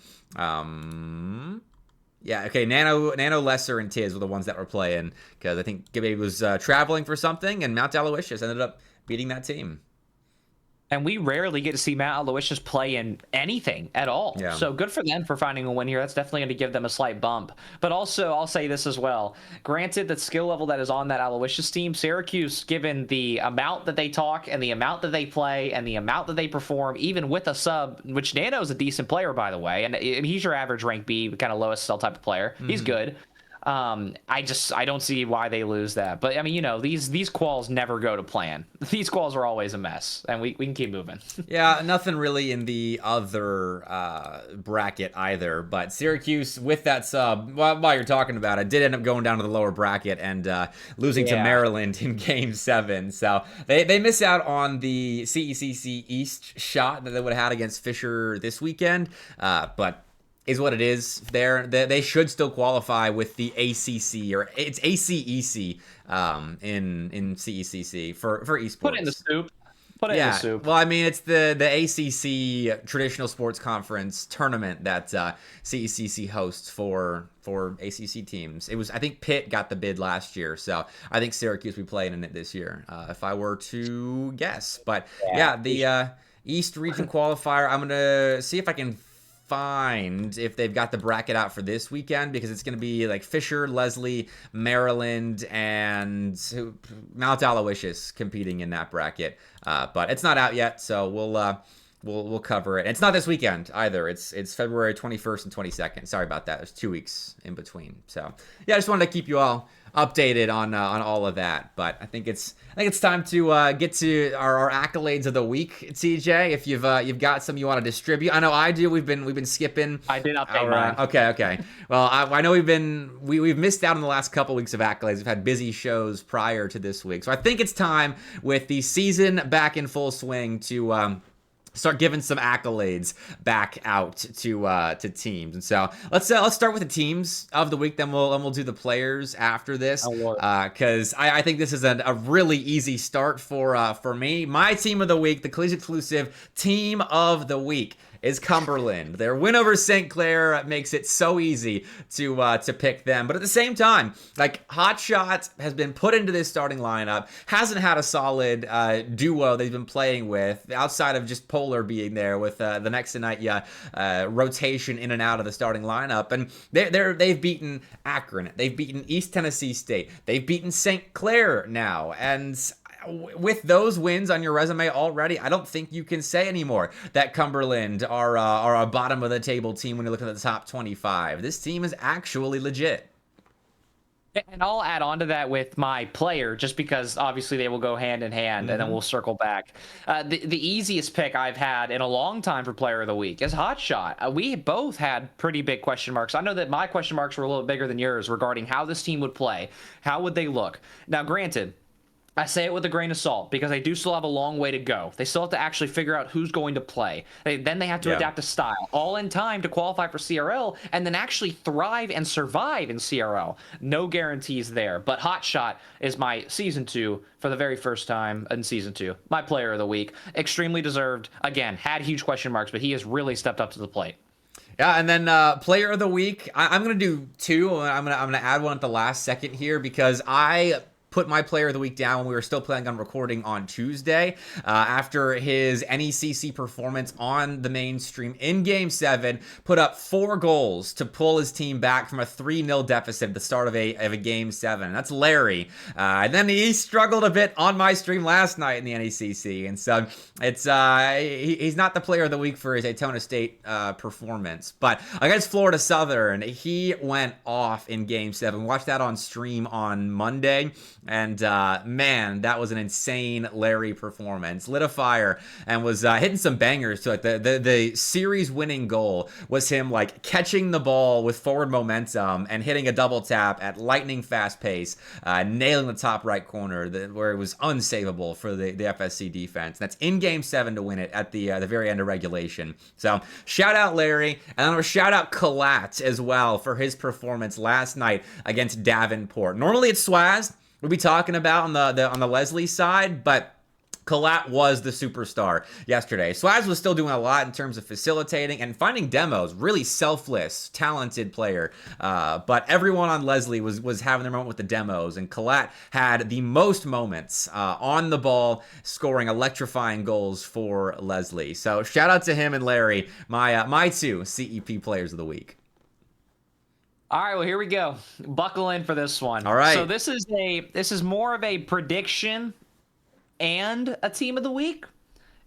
A: Yeah, okay, Nano, Lesser, and Tiz were the ones that were playing, because I think Gibby was traveling for something, and Mount Aloysius ended up beating that team.
B: And we rarely get to see Mount Aloysius play in anything at all. Yeah. So good for them for finding a win here. That's definitely going to give them a slight bump. But also, I'll say this as well. Granted, the skill level that is on that Aloysius team, Syracuse, given the amount that they talk and the amount that they play and the amount that they perform, even with a sub, which Nano's a decent player, by the way, and he's your average rank B, kind of lowest cell type of player. He's good. I don't see why they lose that. But I mean, these quals never go to plan. These quals are always a mess, and we can keep moving. Yeah,
A: nothing really in the other bracket either. But Syracuse with that sub, while you're talking about it, did end up going down to the lower bracket and losing to Maryland in Game 7. So they miss out on the CECC East shot that they would have had against Fisher this weekend. But is what it is there. They should still qualify with the ACC, or it's ACEC in CECC for esports.
B: Put it in the soup. Put it in the soup.
A: Well, I mean, it's the ACC Traditional Sports Conference tournament that CECC hosts for ACC teams. It was, I think Pitt got the bid last year, so I think Syracuse will be playing in it this year, if I were to guess. But yeah, the East Region qualifier, I'm going to see if I can find if they've got the bracket out for this weekend, because it's going to be like Fisher, Leslie, Maryland, and Mount Aloysius competing in that bracket. But it's not out yet, so we'll cover it. And it's not this weekend either. It's February 21st and 22nd. Sorry about that. There's 2 weeks in between. So yeah, I just wanted to keep you all updated on all of that. But I think it's time to get to our accolades of the week, TJ. If you've got some you want to distribute, I know I do. We've been skipping.
B: I did update mine.
A: Okay. Well, I know we've missed out on the last couple weeks of accolades. We've had busy shows prior to this week, so I think it's time, with the season back in full swing, to start giving some accolades back out to teams. And so let's start with the teams of the week, then we'll do the players after this, because I think this is a really easy start for me. My team of the week, the Collegiate Exclusive Team of the Week, is Cumberland. Their win over St. Clair makes it so easy to pick them. But at the same time, Hotshot has been put into this starting lineup, hasn't had a solid duo they've been playing with, outside of just Polar being there with the next night rotation in and out of the starting lineup. And they've beaten Akron, they've beaten East Tennessee State, they've beaten St. Clair now, and with those wins on your resume already, I don't think you can say anymore that Cumberland are a bottom of the table team when you're looking at the top 25. This team is actually legit.
B: And I'll add on to that with my player, just because obviously they will go hand in hand, and then we'll circle back. The easiest pick I've had in a long time for player of the week is Hotshot. We both had pretty big question marks. I know that my question marks were a little bigger than yours regarding how this team would play. How would they look? Now, granted, I say it with a grain of salt because they do still have a long way to go. They still have to actually figure out who's going to play. Then they have to adapt to style, all in time to qualify for CRL and then actually thrive and survive in CRL. No guarantees there, but Hotshot is my Season 2 for the very first time in Season 2. My player of the week. Extremely deserved. Again, had huge question marks, but he has really stepped up to the plate.
A: Yeah, and then player of the week, I'm going to do two. I'm gonna add one at the last second here because I put my player of the week down when we were still planning on recording on Tuesday after his NECC performance on the mainstream in Game 7, put up 4 goals to pull his team back from a 3-0 deficit at the start of a Game 7. That's Larry. And then he struggled a bit on my stream last night in the NECC, and so it's he's not the player of the week for his Daytona State performance, but against Florida Southern, he went off in Game 7. Watched that on stream on Monday. And man, that was an insane Larry performance. Lit a fire and was hitting some bangers to it. The series-winning goal was him like catching the ball with forward momentum and hitting a double tap at lightning fast pace, nailing the top right corner where it was unsavable for the FSC defense. That's in Game 7 to win it at the very end of regulation. So shout out Larry, and I'm gonna shout out Collat as well for his performance last night against Davenport. Normally it's Swaz we'll be talking about on the Leslie side, but Collat was the superstar yesterday. Swaz was still doing a lot in terms of facilitating and finding demos. Really selfless, talented player. But everyone on Leslie was having their moment with the demos, and Collat had the most moments on the ball, scoring electrifying goals for Leslie. So shout out to him and Larry, my 2 CEP players of the week.
B: All right, well, here we go. Buckle in for this one.
A: All right.
B: So this is more of a prediction and a team of the week.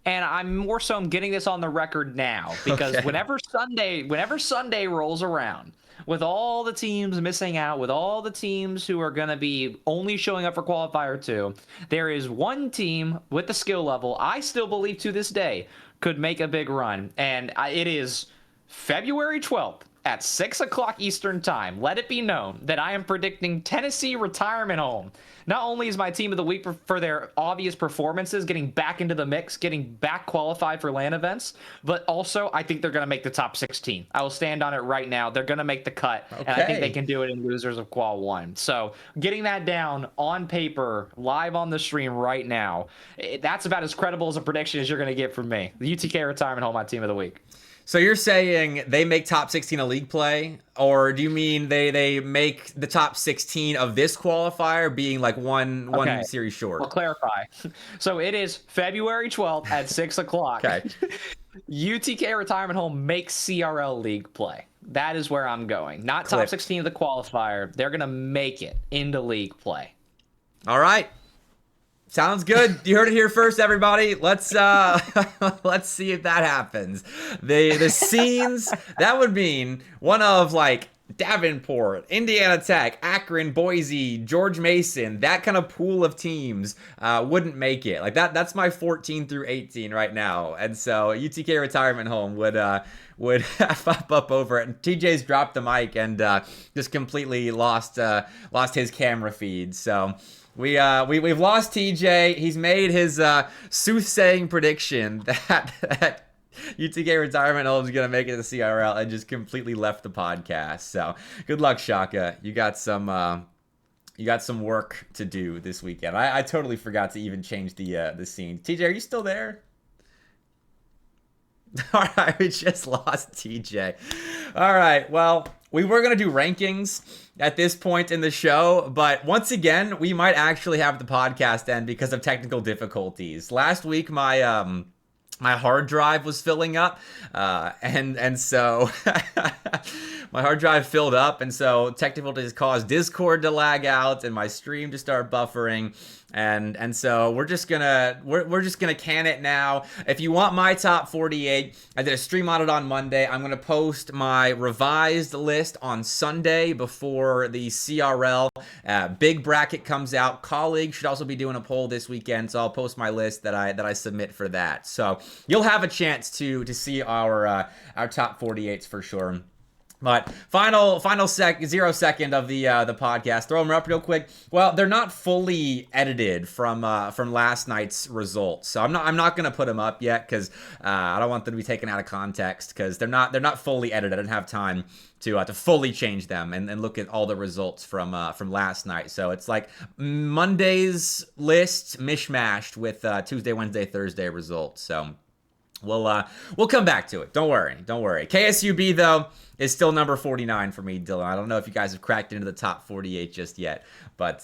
B: And I'm getting this on the record now because whenever Sunday rolls around, with all the teams missing out, with all the teams who are going to be only showing up for qualifier 2, there is one team with the skill level I still believe to this day could make a big run. And it is February 12th. At 6 o'clock Eastern time, let it be known that I am predicting Tennessee Retirement Home. Not only is my team of the week for their obvious performances, getting back into the mix, getting back qualified for LAN events, but also I think they're going to make the top 16. I will stand on it right now. They're going to make the cut, and I think they can do it in losers of Qual 1. So getting that down on paper, live on the stream right now, that's about as credible as a prediction as you're going to get from me. The UTK Retirement Home, my team of the week.
A: So you're saying they make top 16 of league play, or do you mean they make the top 16 of this qualifier being like one series short?
B: I'll clarify. So it is February 12th at 6 o'clock.
A: Okay.
B: UTK Retirement Home makes CRL league play. That is where I'm going. Not top 16 of the qualifier. They're going to make it into league play.
A: All right. Sounds good. You heard it here first, everybody. Let's see if that happens. The scenes that would mean one of like Davenport, Indiana Tech, Akron, Boise, George Mason, that kind of pool of teams wouldn't make it. Like that's my 14 through 18 right now. And so UTK Retirement Home would pop up over it. And TJ's dropped the mic and just completely lost his camera feed. So we've lost TJ. He's made his soothsaying prediction that UTK Retirement Home is going to make it to the CRL and just completely left the podcast. So good luck, Shaka. You got some work to do this weekend. I totally forgot to even change the scene. TJ, are you still there? All right, we just lost TJ. All right, well, we were going to do rankings at this point in the show, but once again, we might actually have the podcast end because of technical difficulties. Last week, my my hard drive was filling up, and so my hard drive filled up, and so technical difficulties caused Discord to lag out and my stream to start buffering. And so we're just gonna can it now. If you want my top 48, I did a stream on it on Monday. I'm gonna post my revised list on Sunday before the CRL big bracket comes out. Colleague should also be doing a poll this weekend, so I'll post my list that I submit for that. So you'll have a chance to see our top 48s for sure. But final 0 second of the podcast. Throw them up real quick. Well, they're not fully edited from last night's results, so I'm not gonna put them up yet because I don't want them to be taken out of context because they're not fully edited. I didn't have time to fully change them and look at all the results from last night. So it's like Monday's list mishmashed with Tuesday, Wednesday, Thursday results. So we'll come back to it. Don't worry. KSUB though is still number 49 for me, Dylan. I don't know if you guys have cracked into the top 48 just yet, but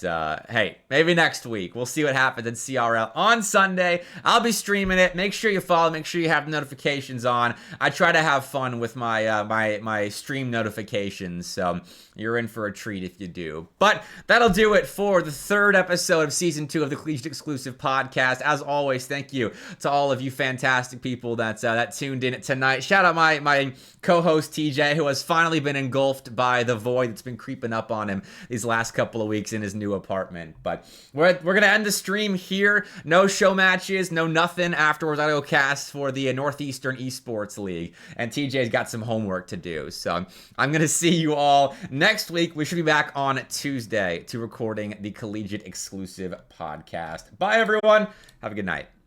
A: hey, maybe next week. We'll see what happens in CRL on Sunday. I'll be streaming it. Make sure you follow. Make sure you have notifications on. I try to have fun with my my stream notifications, so you're in for a treat if you do. But that'll do it for the 3rd episode of Season 2 of the Collegiate Exclusive Podcast. As always, thank you to all of you fantastic people that tuned in tonight. Shout out my co-host TJ, who has finally been engulfed by the void that's been creeping up on him these last couple of weeks in his new apartment. But we're gonna end the stream here. No show matches, no nothing afterwards. I go cast for the Northeastern Esports League, and TJ's got some homework to do. So I'm gonna see you all next week. We should be back on Tuesday to recording the Collegiate Exclusive Podcast. Bye everyone. Have a good night.